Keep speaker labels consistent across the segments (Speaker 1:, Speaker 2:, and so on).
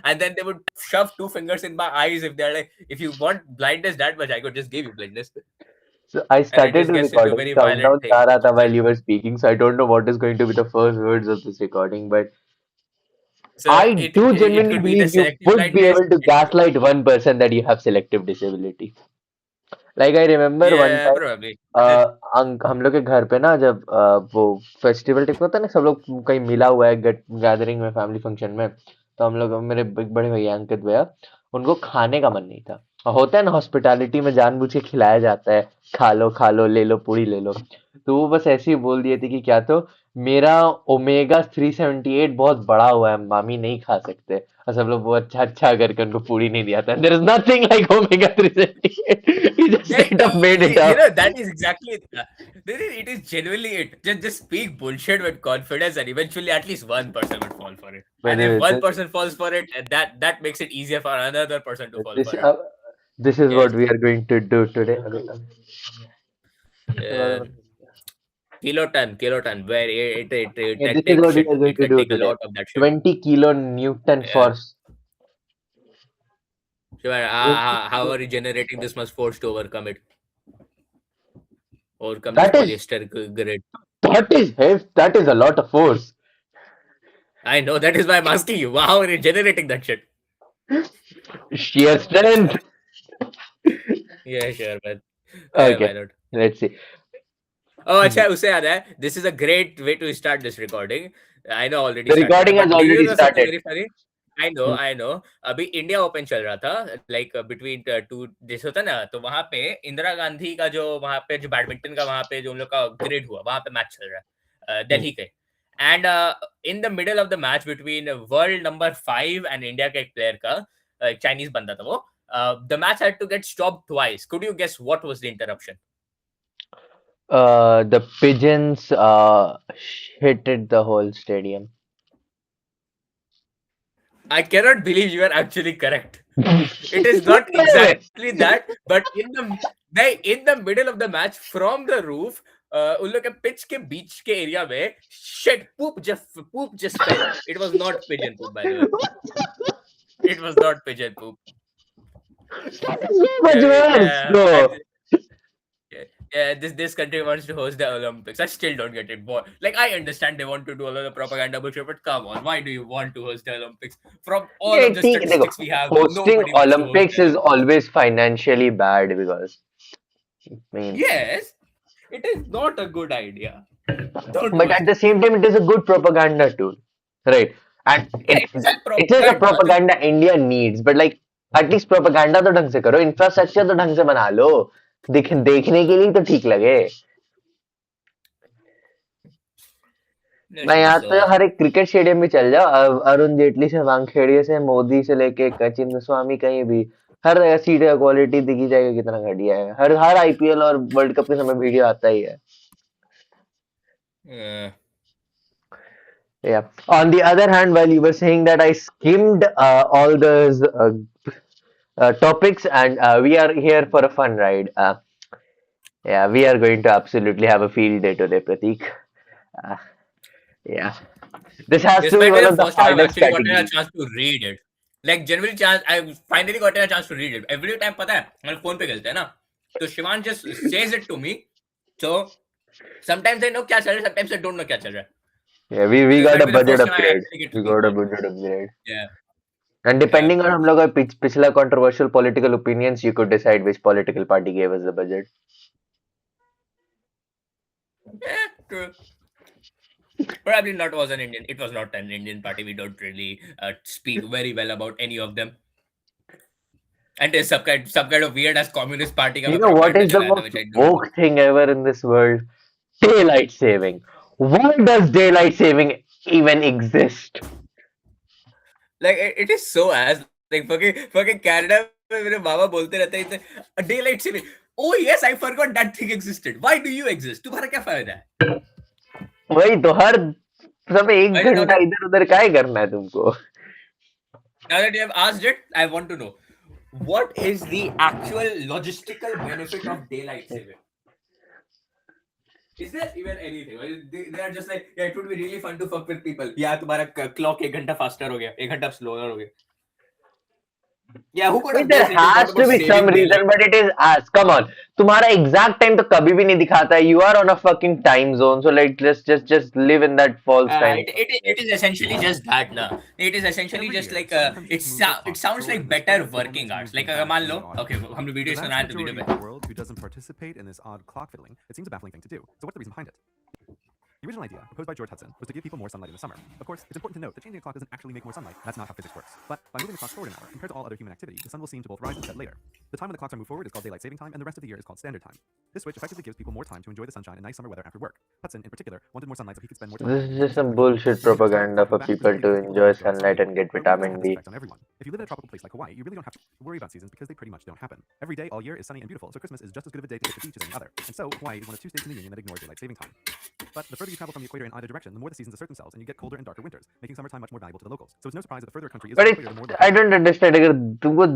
Speaker 1: and then they would shove 2 fingers in my eyes if they're like, if you want blindness that much, I could just give you blindness.
Speaker 2: So I
Speaker 1: And it
Speaker 2: started
Speaker 1: just
Speaker 2: the
Speaker 1: gets into a
Speaker 2: recording.
Speaker 1: very
Speaker 2: Countdown
Speaker 1: violent
Speaker 2: जा
Speaker 1: thing.
Speaker 2: रहा था while you were speaking, so I don't know what is going to be the first words of this recording, but
Speaker 1: So
Speaker 2: I do
Speaker 1: it
Speaker 2: genuinely
Speaker 1: could be the
Speaker 2: believe you
Speaker 1: selective
Speaker 2: would be
Speaker 1: blindness.
Speaker 2: able to gaslight one person that you have selective disability. Like I remember one
Speaker 1: Yeah,
Speaker 2: time,
Speaker 1: probably. And then
Speaker 2: हम लोग के घर पे ना जब वो festival type होता है ना, सब लोग कहीं मिला हुआ है गैदरिंग में, फैमिली फंक्शन में, तो हम लोग, मेरे बड़े भैया अंकित भैया, उनको खाने का मन नहीं था। होता है ना हॉस्पिटैलिटी में जानबूझ के खिलाया जाता है, खा लो ले लो पूरी ले लो, तो वो बस ऐसे ही बोल दिए थे कि क्या तो मेरा ओमेगा 378 बहुत बड़ा हुआ है, मामी नहीं खा सकते। और सब लोग वो अच्छा अच्छा करके उनको पूरी नहीं दिया था। There is nothing like omega 378। He just
Speaker 1: yeah,
Speaker 2: straight up made it up.
Speaker 1: that is exactly it is genuinely it. Just speak bullshit with confidence, and eventually at least one person would fall for it. And if
Speaker 2: मैंने
Speaker 1: one person falls for it, that makes it easier for another person to fall
Speaker 2: this
Speaker 1: for it.
Speaker 2: this is
Speaker 1: Yes.
Speaker 2: what we are going to do today.
Speaker 1: Uh, kiloton, where
Speaker 2: Yeah, this
Speaker 1: that
Speaker 2: is
Speaker 1: takes
Speaker 2: what we
Speaker 1: shit.
Speaker 2: are going
Speaker 1: It
Speaker 2: to
Speaker 1: can
Speaker 2: do
Speaker 1: take a
Speaker 2: today.
Speaker 1: lot of that shit.
Speaker 2: 20 kilo Newton
Speaker 1: Yeah.
Speaker 2: force.
Speaker 1: So,
Speaker 2: 20
Speaker 1: how
Speaker 2: kilo.
Speaker 1: are you generating this much force to overcome it? Overcome this
Speaker 2: That is
Speaker 1: polyester grid.
Speaker 2: that is a lot of force.
Speaker 1: I know, that is why I'm asking you. How are you generating that shit?
Speaker 2: Sheer strength.
Speaker 1: Yeah, sure, man. Why
Speaker 2: Okay,
Speaker 1: not?
Speaker 2: let's see.
Speaker 1: Oh,
Speaker 2: Hmm.
Speaker 1: अच्छा उससे याद है. This is a great way to start this recording. I know already
Speaker 2: The
Speaker 1: started,
Speaker 2: recording has
Speaker 1: but do you
Speaker 2: already
Speaker 1: know something
Speaker 2: started.
Speaker 1: very funny?
Speaker 2: Hmm.
Speaker 1: I know. अभी India open चल रहा था, like between two देश होता ना, तो वहां पे इंदिरा गांधी का जो वहां पे जो बैडमिंटन का वहां पे जो उन लोग का ग्रेड हुआ, वहां पे मैच चल रहा है
Speaker 2: Hmm.
Speaker 1: दिल्ली के. And in the middle of the match between world number 5 and India के एक प्लेयर का, चाइनीज बंदा था वो, the match had to get stop twice. Could you guess what was the interruption?
Speaker 2: The pigeons hit the whole stadium.
Speaker 1: I cannot believe you are actually correct. It is
Speaker 2: What
Speaker 1: not
Speaker 2: the
Speaker 1: exactly that, but in the middle of the match from the roof, उन लोग के pitch के बीच के area में shit poop just fell. It was not pigeon poop, by the way. It was not pigeon poop.
Speaker 2: That is so much worse,
Speaker 1: Yeah,
Speaker 2: bro.
Speaker 1: yeah. This country wants to host the Olympics. I still don't get it. Like, I understand they want to do all of the propaganda bullshit, but come on, why do you want to host the Olympics? From all
Speaker 2: Yeah,
Speaker 1: of the
Speaker 2: ठीक है, देखो,
Speaker 1: statistics we have,
Speaker 2: hosting
Speaker 1: nobody wants to host
Speaker 2: Olympics
Speaker 1: the
Speaker 2: is
Speaker 1: Olympics.
Speaker 2: always financially bad because, I mean,
Speaker 1: Yes, it is not a good idea. Don't
Speaker 2: but
Speaker 1: host
Speaker 2: at the
Speaker 1: it.
Speaker 2: same time, it is a good propaganda tool, right? And
Speaker 1: Yeah, it is a
Speaker 2: it is a
Speaker 1: propaganda.
Speaker 2: propaganda India needs, but like at least propaganda तो ढंग से करो, infrastructure तो ढंग से बना लो, देखने के लिए तो ठीक लगे।
Speaker 1: No,
Speaker 2: मैं
Speaker 1: sure.
Speaker 2: यहाँ तो
Speaker 1: So,
Speaker 2: हर एक क्रिकेट स्टेडियम में चल जाओ, अरुण जेटली से, वानखेड़े से, मोदी से लेके चिन्न स्वामी, कहीं भी हर सीट का क्वालिटी दिखी जाएगा कितना घटिया है। हर हर आईपीएल और वर्ल्ड कप के समय वीडियो आता ही है।
Speaker 1: uh,
Speaker 2: Yeah. On the other hand, while you were saying that, I skimmed all those topics, and we are here for a fun ride. Yeah, we are going to absolutely have a field day today, Prateek. Uh, yeah, this has
Speaker 1: this
Speaker 2: to be
Speaker 1: might be
Speaker 2: one
Speaker 1: the
Speaker 2: of the
Speaker 1: first time I've
Speaker 2: hardest
Speaker 1: actually gotten a
Speaker 2: categories.
Speaker 1: chance to read it. Like, genuinely chance, I finally gotten a chance to read it. Every time, पता है, हम phone पे खेलते हैं ना, तो Shivan just says it to me. So sometimes I know क्या चल रहा है, sometimes I don't know क्या चल रहा है.
Speaker 2: Yeah, we
Speaker 1: So this
Speaker 2: got
Speaker 1: might
Speaker 2: a
Speaker 1: be the
Speaker 2: budget
Speaker 1: first time I
Speaker 2: upgrade.
Speaker 1: actually get to
Speaker 2: We
Speaker 1: do
Speaker 2: got a
Speaker 1: that.
Speaker 2: budget upgrade.
Speaker 1: Yeah,
Speaker 2: And
Speaker 1: yeah.
Speaker 2: depending on हम लोग का पिछला controversial political opinions, you could decide which political party gave us the budget.
Speaker 1: Yeah, true. Probably not was an Indian. It was not an Indian party. We don't really speak very well about any of them. And there's some kind of weird as communist party का
Speaker 2: You
Speaker 1: मैं
Speaker 2: know what
Speaker 1: propaganda
Speaker 2: is the
Speaker 1: चलाया था,
Speaker 2: most
Speaker 1: which I don't know.
Speaker 2: woke thing ever in this world? Daylight saving. Why does daylight saving even exist?
Speaker 1: Like, it is so as like fucking Canada में मेरे मामा बोलते रहते हैं daylight saving. Oh yes, I forgot that thing existed. Why do you exist? तुम्हारा क्या फायदा है?
Speaker 2: वही तो, हर समय एक
Speaker 1: Now
Speaker 2: घंटा
Speaker 1: that
Speaker 2: इधर उधर काय करना है तुमको?
Speaker 1: now that you have asked it, I want to know what is the actual logistical benefit of daylight saving? Is there even anything? Or they are just like, yeah, it would be really fun to fuck with people. Yeah, तुम्हारा clock 1 घंटा faster हो गया, 1 घंटा slower हो गया. Yeah, who could have
Speaker 2: There
Speaker 1: guessed it is not
Speaker 2: has to
Speaker 1: about
Speaker 2: be some
Speaker 1: saving
Speaker 2: reason,
Speaker 1: daylight?
Speaker 2: but it is as. Come on, तुम्हारा exact time तो कभी भी नहीं दिखाता है. You are on a fucking time zone, so like just live in that false time zone.
Speaker 1: It is essentially just that, na. It is essentially
Speaker 3: Every
Speaker 1: just
Speaker 3: year,
Speaker 1: like
Speaker 3: solar countries move their
Speaker 1: it
Speaker 3: clocks
Speaker 1: sounds
Speaker 3: forward
Speaker 1: like
Speaker 3: in the
Speaker 1: better
Speaker 3: spirit of the woman
Speaker 1: working
Speaker 3: who
Speaker 1: hours.
Speaker 3: moved
Speaker 1: Like
Speaker 3: them
Speaker 1: अगर
Speaker 3: back
Speaker 1: मान
Speaker 3: into
Speaker 1: low,
Speaker 3: the autumn.
Speaker 1: okay, हमने
Speaker 3: The
Speaker 1: video
Speaker 3: vast
Speaker 1: सुनाया तो video
Speaker 3: majority
Speaker 1: पे.
Speaker 3: of the world who doesn't participate in this odd clock fiddling, it seems a baffling thing to do. So what's the reason behind it? The original idea, proposed by George Hudson, was to give people more sunlight in the summer. Of course, it's important to note that changing a clock doesn't actually make more sunlight. That's not how physics works. But by moving the clock forward an hour, compared to all other human activity, the sun will seem to both rise and set later. The time when the clocks are moved forward is called daylight saving time, and the rest of the year is called standard time. This switch effectively gives people more time to enjoy the sunshine and nice summer weather after work. Hudson, in particular, wanted more sunlight so he could spend more time.
Speaker 2: This is just some bullshit propaganda for people to enjoy sunlight and get vitamin D.
Speaker 3: If you live in a tropical place like Hawaii, you really don't have to worry about seasons because they pretty much don't happen. Every day, all year is sunny and beautiful, so Christmas is just as good of a day to hit the beach as any other. And so, Hawaii is one of 2 states in the union that ignores daylight saving time. But the further you travel from the equator in either direction, the more the seasons assert themselves, and you get colder and darker winters, making summertime much more valuable to the locals. So it's no surprise that the further a country is
Speaker 2: But
Speaker 3: from the equator, the more the
Speaker 2: I don't understand. अगर तुमको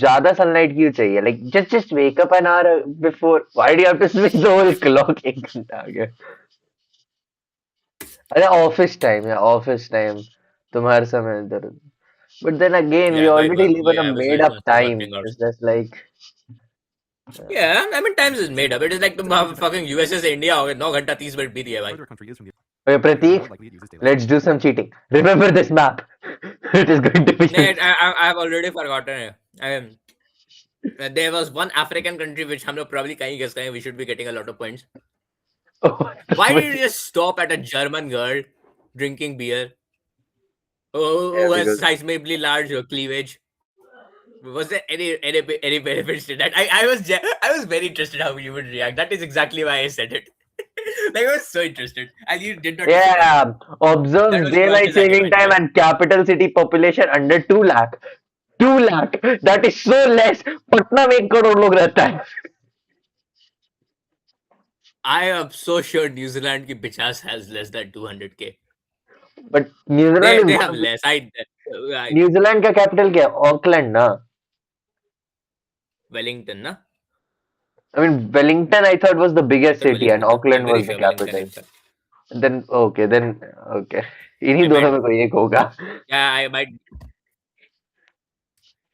Speaker 2: ज़्यादा sunlight क्यों चाहिए? Like just wake up an hour before. Why do you have to switch the whole clock एक घंटा आगे? अरे office time या office time तुम्हारे समय इधर. But then again, we
Speaker 1: Yeah,
Speaker 2: already live in a
Speaker 1: yeah,
Speaker 2: made up
Speaker 1: mostly
Speaker 2: time.
Speaker 1: working hours.
Speaker 2: It's just like
Speaker 1: Yeah, I mean times is made up. It is like तुम fucking USA से India हो गए 9 घंटा 30 minute बीत गया भाई.
Speaker 3: further a country is from the
Speaker 2: okay, Prateek,
Speaker 3: more likely it uses daylight.
Speaker 2: let's do some cheating. Remember this map. It is going to be.
Speaker 1: I've already forgotten it. There was one African country which हम लोग probably कहीं guess करेंगे. We should be getting a lot of points. Why did you just stop at a German girl drinking beer? Who
Speaker 2: Yeah,
Speaker 1: has
Speaker 2: because-
Speaker 1: seismically large cleavage? Was there any benefits to that? I was very interested how you would react. That is exactly why I said it. Like I was so interested, and you did not.
Speaker 2: Yeah,
Speaker 1: That
Speaker 2: observes
Speaker 1: was
Speaker 2: daylight
Speaker 1: quite
Speaker 2: saving time
Speaker 1: right?
Speaker 2: and capital city population under 2 lakh. 2 lakh. That is so less. Patna में 1 करोड़ लोग रहता है.
Speaker 1: I am so sure New Zealand की Bichas has less than 200k.
Speaker 2: But New Zealand
Speaker 1: They
Speaker 2: is
Speaker 1: have less.
Speaker 2: New Zealand का capital क्या है? Auckland ना.
Speaker 1: Wellington, na?
Speaker 2: I mean Wellington I thought was the biggest city and Auckland
Speaker 1: I'm very
Speaker 2: was the
Speaker 1: sure Wellington
Speaker 2: capital.
Speaker 1: is.
Speaker 2: Then okay. इन्हीं
Speaker 1: I
Speaker 2: दोनों
Speaker 1: might-
Speaker 2: में कोई एक होगा.
Speaker 1: Yeah, I might.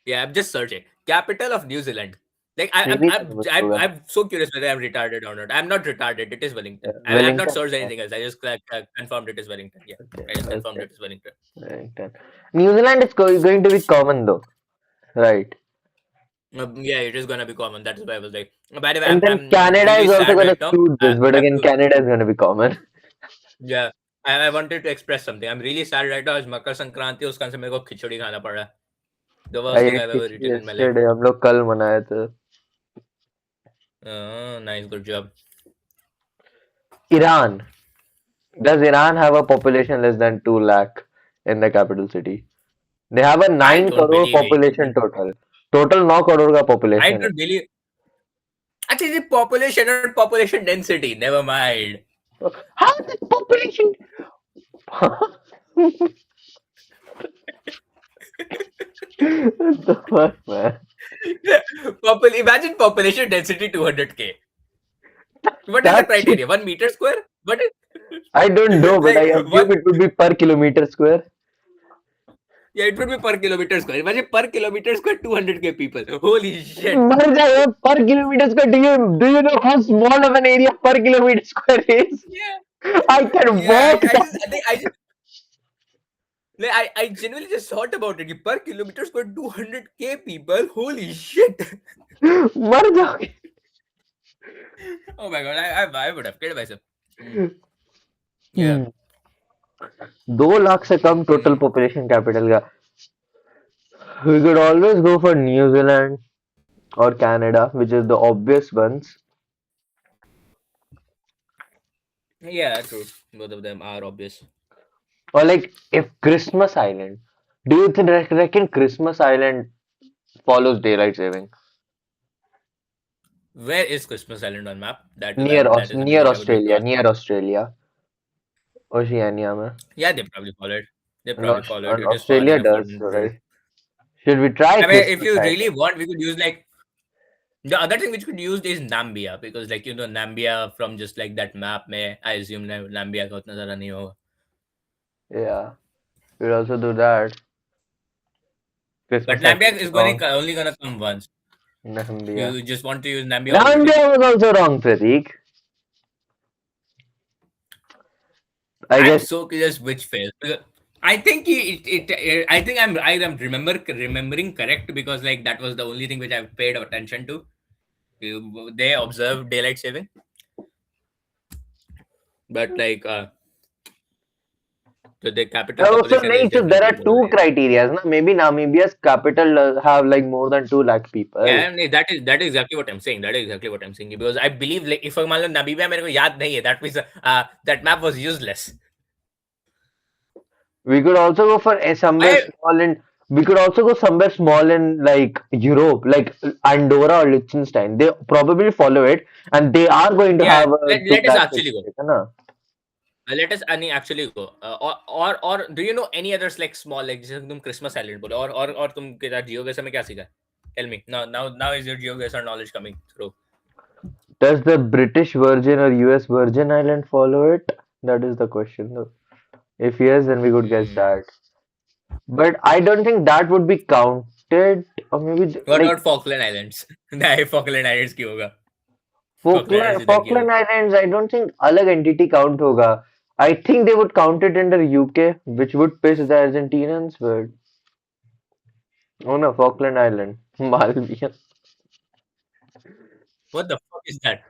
Speaker 1: Yeah, I'm just searching. Capital of New Zealand. Like I'm so curious whether I'm retarded or not. I'm not retarded. It is Wellington.
Speaker 2: Yeah,
Speaker 1: I have not
Speaker 2: Wellington,
Speaker 1: searched
Speaker 2: yeah.
Speaker 1: anything else. I just confirmed it is Wellington. Yeah, I just confirmed it is Wellington.
Speaker 2: Wellington. New Zealand is going to be common though, right?
Speaker 1: Yeah, it is gonna be common. That is why I was like. By the way,
Speaker 2: And then
Speaker 1: I'm
Speaker 2: Canada
Speaker 1: really
Speaker 2: is also
Speaker 1: sad
Speaker 2: going
Speaker 1: right
Speaker 2: to
Speaker 1: now.
Speaker 2: suit this, but
Speaker 1: I have
Speaker 2: again
Speaker 1: to-
Speaker 2: Canada is going to be common.
Speaker 1: Yeah, I wanted to express something. I'm really sad right now. It's Makar Sankranti. उसका से मेरे को खिचड़ी खाना पड़ा. The worst thing I've ever eaten in my life.
Speaker 2: Yesterday हम लोग कल मनाए थे.
Speaker 1: Oh, nice, good job.
Speaker 2: Iran. Does Iran have a population less than 2 lakh in the capital city? They have a 9
Speaker 1: don't
Speaker 2: crore
Speaker 1: believe it.
Speaker 2: population total. Total 9 crore का
Speaker 1: I
Speaker 2: population है.
Speaker 1: don't believe. Actually, the population and population density. Never mind.
Speaker 2: How is the population? What the fuck, man?
Speaker 1: Imagine population density 200k. What is the
Speaker 2: That's-
Speaker 1: criteria? 1 meter square? What is?
Speaker 2: I don't know, but I
Speaker 1: Like,
Speaker 2: assume
Speaker 1: what-
Speaker 2: it would be per kilometer square.
Speaker 1: Yeah, it would be per kilometer square. Imagine per kilometer square 200k people. Holy shit.
Speaker 2: मर जाएगा per kilometer square. Do you know how small of an area per kilometer square is?
Speaker 1: Yeah.
Speaker 2: I can
Speaker 1: Yeah,
Speaker 2: walk that.
Speaker 1: I genuinely just thought about it. Per kilometer square 200k people. Holy shit.
Speaker 2: मर जाओगे.
Speaker 1: Oh my god, I would have killed myself. Yeah.
Speaker 2: 2 lakh से कम total population capital का. We could always go for New Zealand or Canada, which is the obvious ones.
Speaker 1: Yeah, true. Both of them are obvious.
Speaker 2: Or like if Christmas Island. Do you reckon Christmas Island follows daylight saving?
Speaker 1: Where is Christmas Island on map? That is
Speaker 2: Near
Speaker 1: something I would need
Speaker 2: Australia,
Speaker 1: to-
Speaker 2: near Australia. Oceania में.
Speaker 1: Yeah, they probably follow it. They probably follow it.
Speaker 2: And
Speaker 1: It is far
Speaker 2: Australia
Speaker 1: enough
Speaker 2: does,
Speaker 1: from-
Speaker 2: right? Should we try
Speaker 1: I mean, if
Speaker 2: Christmas
Speaker 1: you
Speaker 2: Island?
Speaker 1: really want, we could use like the other thing which could use is Nambia, because like Nambia from just like that map में I assume Nambia का उतना ज़्यादा नहीं होगा.
Speaker 2: Yeah. We'll also do that.
Speaker 1: But Namibia is only gonna come once.
Speaker 2: Namibia.
Speaker 1: You just want to use Namibia already.
Speaker 2: Namibia was also wrong, Prateek. I
Speaker 1: I'm
Speaker 2: guess
Speaker 1: so curious which fails. I think I think I'm remembering correct because like that was the only thing which I paid attention to. They observed daylight saving, but like the capital
Speaker 2: so
Speaker 1: population is
Speaker 2: so there are
Speaker 1: definitely
Speaker 2: two
Speaker 1: more.
Speaker 2: criteria. Na? Maybe Namibia's capital have like more than 2 lakh people.
Speaker 1: Yeah, that is exactly what I'm saying. That is exactly what I'm saying because I believe like if मान लो Namibia मेरे को याद नहीं है, that means that map was useless.
Speaker 2: We could also go for somewhere
Speaker 1: I
Speaker 2: small in. We could also go somewhere small in like Europe, like Andorra or Liechtenstein. They probably follow it, and they are going to
Speaker 1: yeah,
Speaker 2: have a
Speaker 1: let,
Speaker 2: 2
Speaker 1: let us
Speaker 2: lakh
Speaker 1: actually go.
Speaker 2: population, na?
Speaker 1: Let us actually go. Or do you know any others like small like जैसे तुम Christmas Island बोले और तुम के साथ GeoGuessr में क्या सीखा? Tell me now is your GeoGuessr knowledge coming through?
Speaker 2: Does the British Virgin or US Virgin Island follow it? That is the question. Though. If yes, then we could guess
Speaker 1: Hmm.
Speaker 2: that. But I don't think that would be counted, or maybe
Speaker 1: What
Speaker 2: like
Speaker 1: about Falkland Islands? नहीं Falkland Islands की होगा. Falkland Islands इधर की
Speaker 2: Falkland
Speaker 1: होगा.
Speaker 2: Islands. I don't think अलग entity count होगा. I think they would count it under UK, which would piss the Argentinians, but oh no, Falkland Island, Malvian.
Speaker 1: What the fuck is that?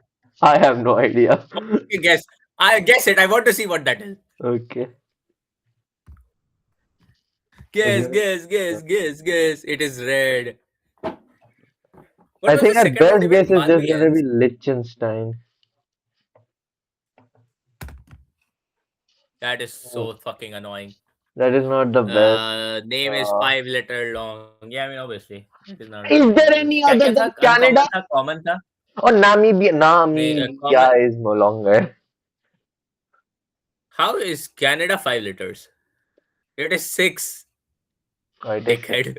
Speaker 2: I have no idea.
Speaker 1: Okay, guess. I guess it. I want to see what that is.
Speaker 2: Okay.
Speaker 1: Guess,
Speaker 2: Okay.
Speaker 1: guess. It is red.
Speaker 2: I
Speaker 1: What was
Speaker 2: think
Speaker 1: the
Speaker 2: our
Speaker 1: second one?
Speaker 2: best guess is just gonna
Speaker 1: Malvians.
Speaker 2: be Liechtenstein.
Speaker 1: That is so fucking annoying.
Speaker 2: That is not the best.
Speaker 1: Name is
Speaker 2: Uh,
Speaker 1: 5 letter long. Yeah, I mean obviously. It is not
Speaker 2: Is there
Speaker 1: obvious.
Speaker 2: any
Speaker 1: क्या
Speaker 2: other
Speaker 1: क्या था?
Speaker 2: than Canada?
Speaker 1: Uncommon था, common था.
Speaker 2: Or Namibia?
Speaker 1: नहीं,
Speaker 2: Namibia
Speaker 1: common.
Speaker 2: is no longer.
Speaker 1: How is Canada 5 letters? It is 6.
Speaker 2: I think.
Speaker 1: Dickhead.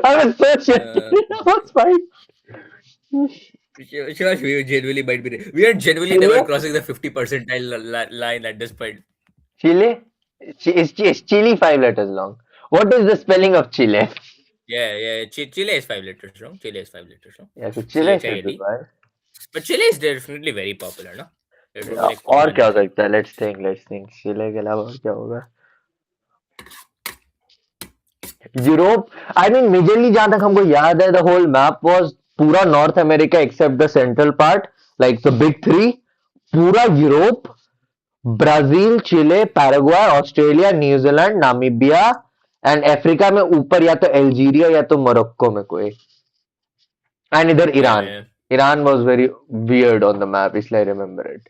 Speaker 2: I was so shit. That was fine.
Speaker 1: Shivash, we genuinely might be. We are genuinely
Speaker 2: Chile?
Speaker 1: never crossing the 50 percentile line at this point.
Speaker 2: Chile? Is Chile 5 letters long? What is the spelling of Chile?
Speaker 1: Yeah. Chile is 5 letters long. Chile is 5 letters long.
Speaker 2: Yeah, so Chile should
Speaker 1: CHILE.
Speaker 2: be fine.
Speaker 1: But Chile is definitely very popular, no? It is
Speaker 2: Yeah,
Speaker 1: like
Speaker 2: और
Speaker 1: common.
Speaker 2: क्या हो सकता है? Let's think. Chile के अलावा और क्या होगा? यूरोप, I mean, majorly जहाँ तक हमको याद है, the whole map was पूरा North America except the central part, like the big three, पूरा Europe, Brazil, Chile, Paraguay, Australia, New Zealand, Namibia and Africa में ऊपर या तो अल्जीरिया या तो मोरक्को में कोई, एंड इधर Iran.
Speaker 1: Yeah.
Speaker 2: Iran was very weird on the map, इसलिए I remember it.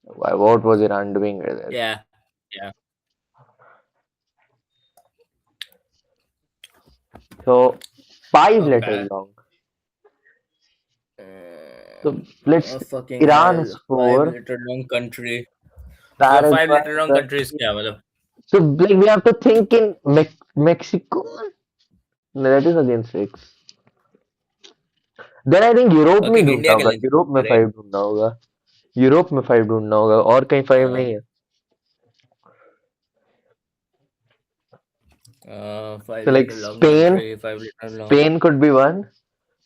Speaker 2: What was Iran doing there?
Speaker 1: Yeah.
Speaker 2: So 5
Speaker 1: Okay.
Speaker 2: letters long. So let's
Speaker 1: Fucking
Speaker 2: Iran
Speaker 1: hell.
Speaker 2: is 4.
Speaker 1: 5 letter long country.
Speaker 2: Paraguay,
Speaker 1: 5 letter long country is क्या मतलब?
Speaker 2: So like we have to think in Mexico. No, that is again 6. Then I think Europe में
Speaker 1: Fucking
Speaker 2: ढूंढना
Speaker 1: India के
Speaker 2: होगा.
Speaker 1: length
Speaker 2: Europe में
Speaker 1: right?
Speaker 2: 5 ढूंढना होगा. Europe में 5 ढूंढना होगा और कहीं 5 नहीं है.
Speaker 1: 5
Speaker 2: So like
Speaker 1: letter long
Speaker 2: Spain,
Speaker 1: country, 5 letter long.
Speaker 2: Spain could be one,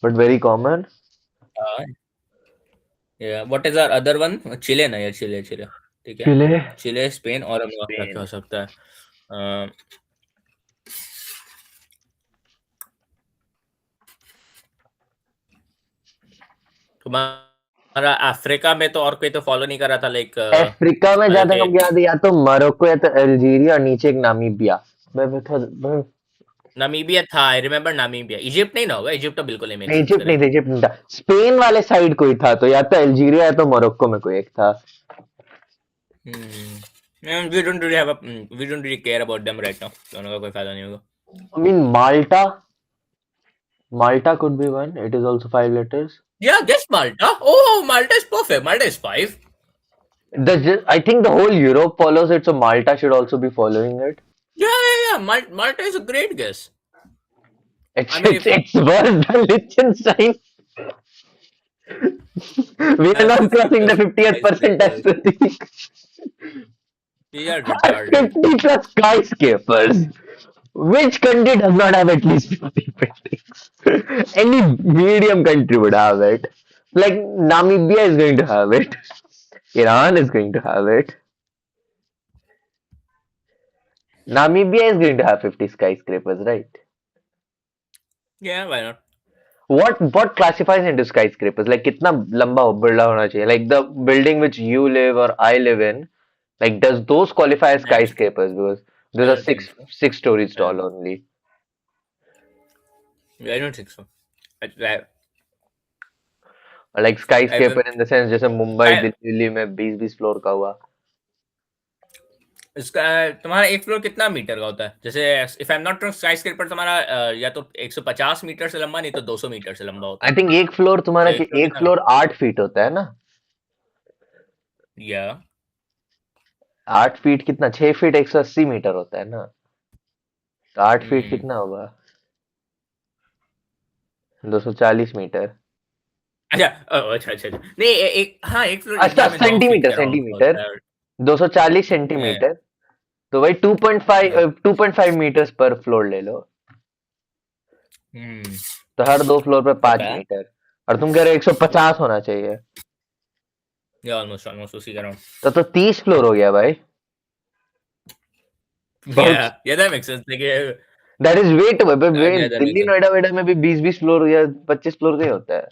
Speaker 2: but very common.
Speaker 1: Yeah. What is our other one? Chile ना यार Chile. ठीक है.
Speaker 2: Chile.
Speaker 1: Chile, Spain और क्या
Speaker 2: Spain.
Speaker 1: क्या हो सकता है? तुम्हारा अफ्रीका में तो और कोई तो फॉलो नहीं कर रहा था लाइक
Speaker 2: अफ्रीका में जहाँ तक हमको याद है या तो मोरक्को या तो अल्जीरिया और नीचे एक नामीबिया. मैं
Speaker 1: नामीबिया था. I remember Namibia. इजिप्ट नहीं ना होगा. इजिप्ट तो बिल्कुल नहीं.
Speaker 2: इजिप्ट नहीं था. स्पेन वाले साइड कोई था तो या तो अल्जीरिया या तो मोरक्को में कोई एक था.
Speaker 1: We don't really care about them right now. दोनों का कोई फायदा नहीं होगा.
Speaker 2: I mean Malta could be one. It is also 5 letters.
Speaker 1: Yeah, guess Malta. Oh, Malta is perfect. Malta is 5.
Speaker 2: I think the whole Europe follows it, so Malta should also be following it.
Speaker 1: Yeah. Malta is a great guess.
Speaker 2: It's worse than Liechtenstein. We are not crossing the 50th percentile.
Speaker 1: We are retarded.
Speaker 2: 50 plus skyscrapers. Which country does not have at least 50 buildings? Any medium country would have it. Like Namibia is going to have it. Iran is going to have it. Namibia is going to have 50 skyscrapers, right?
Speaker 1: Yeah, why not?
Speaker 2: What classifies into skyscrapers? Like कितना लंबा बड़ा होना चाहिए? Like the building which you live or I live in, like does those qualify as
Speaker 1: I,
Speaker 2: skyscrapers? Because
Speaker 1: I
Speaker 2: those are
Speaker 1: don't think so.
Speaker 2: six stories
Speaker 1: I
Speaker 2: tall
Speaker 1: don't,
Speaker 2: only.
Speaker 1: I don't think so. I,
Speaker 2: Or like
Speaker 1: I
Speaker 2: skyscraper
Speaker 1: don't.
Speaker 2: in the sense जैसे Mumbai
Speaker 1: I,
Speaker 2: Delhi में 20-20 floor का हुआ.
Speaker 1: इसका तुम्हारा एक floor कितना metre का होता है? जैसे if I am not wrong, sky scraper तुम्हारा या तो 150 मीटर से लंबा, नहीं तो 200 मीटर से लंबा होता
Speaker 2: आई
Speaker 1: है।
Speaker 2: थिंक एक फ्लोर तुम्हारा
Speaker 1: तो एक फ्लोर
Speaker 2: एक
Speaker 1: कितना?
Speaker 2: फ्लोर 8 फीट होता है ना.
Speaker 1: या
Speaker 2: 8 फीट कितना 6 फीट 180 मीटर होता है ना. तो 8 फीट
Speaker 1: हम्म,
Speaker 2: कितना होगा 240 मीटर.
Speaker 1: अच्छा अच्छा अच्छा अच्छा। नहीं एक, हाँ, एक फ्लोर
Speaker 2: अच्छा
Speaker 1: इंडिया में 9 फीट
Speaker 2: सेंटीमीटर
Speaker 1: के अराउंड का
Speaker 2: सेंटीमीटर
Speaker 1: होता है।
Speaker 2: 240
Speaker 1: Yeah,
Speaker 2: सेंटीमीटर. तो वही
Speaker 1: yeah.
Speaker 2: 2.5 मीटर्स पर फ्लोर ले लो.
Speaker 1: हम्म,
Speaker 2: तो हर 2 फ्लोर पे 5 मीटर.
Speaker 1: okay.
Speaker 2: और तुम कह रहे हो 150 होना चाहिए.
Speaker 1: Yeah, almost उसी का अराउंड।
Speaker 2: तो 30 फ्लोर हो गया भाई. बहुत.
Speaker 1: Yeah, that makes sense। देखिए,
Speaker 2: that is wait.
Speaker 1: yeah, that makes
Speaker 2: Delhi
Speaker 1: sense।
Speaker 2: Noida वेडा में भी 20-20 फ्लोर या 25 फ्लोर का ही होता है.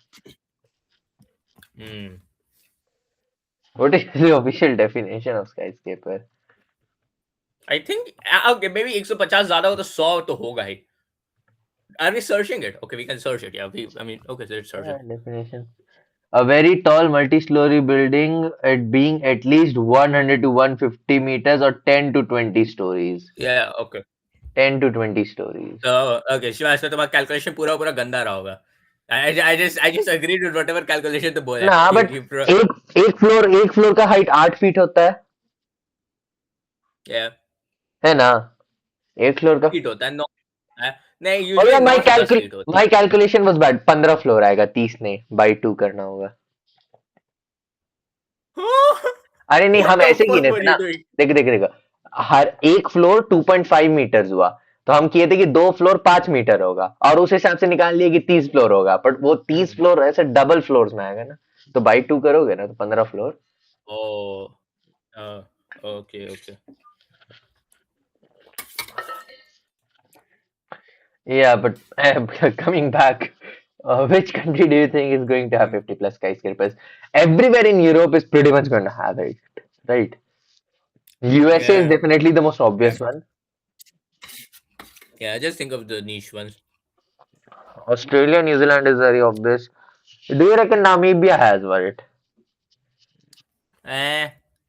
Speaker 1: Hmm,
Speaker 2: what is the official definition of skyscraper?
Speaker 1: I think okay, maybe 150 ज्यादा हो तो 100 तो होगा ही। Are we searching it? Okay, we can search it. Yeah, I mean, okay, so let's search it.
Speaker 2: Definition. A very tall multi-story building at being at least 100 to 150 meters or 10 to 20 stories.
Speaker 1: Yeah, okay.
Speaker 2: 10 to 20 stories.
Speaker 1: So, okay, Shiva, इसमें तुम्हारा calculation पूरा पूरा गंदा रहा होगा। I just agreed with whatever calculation तो बोला
Speaker 2: ना
Speaker 1: है।
Speaker 2: बट एक फ्लोर का हाइट 8 फीट होता है.
Speaker 1: Yeah,
Speaker 2: है ना. एक फ्लोर का.
Speaker 1: फीट होता है, 9। नहीं,
Speaker 2: और
Speaker 1: यूजुअली 9 से 10 फीट होता
Speaker 2: माई कैलकुलेशन वाज बैड. 15 फ्लोर आएगा. 30 नहीं, बाई 2 करना होगा.
Speaker 1: है।
Speaker 2: अरे नहीं,
Speaker 1: What
Speaker 2: हम
Speaker 1: the
Speaker 2: ऐसे गिने
Speaker 1: fuck
Speaker 2: थे
Speaker 1: were
Speaker 2: ना.
Speaker 1: you doing?
Speaker 2: देख देख देख. हर एक फ्लोर 2.5 मीटर्स हुआ. तो हम किए थे कि 2 फ्लोर 5 मीटर होगा और उस हिसाब से निकाल लिए कि 30 फ्लोर होगा. बट वो 30 फ्लोर ऐसे डबल फ्लोर्स में आएगा ना. तो बाई 2 करोगे ना तो 15 floor.
Speaker 1: Oh, uh, okay, okay.
Speaker 2: Yeah, but coming back, which country do you think is going to have 50 plus skyscrapers? Everywhere in Europe is pretty much going to have it, right? USA is
Speaker 1: Yeah,
Speaker 2: definitely the most
Speaker 1: yeah,
Speaker 2: obvious one.
Speaker 1: yeah. Just think of the niche ones.
Speaker 2: Australia, New Zealand is very obvious. Do you reckon Namibia has it?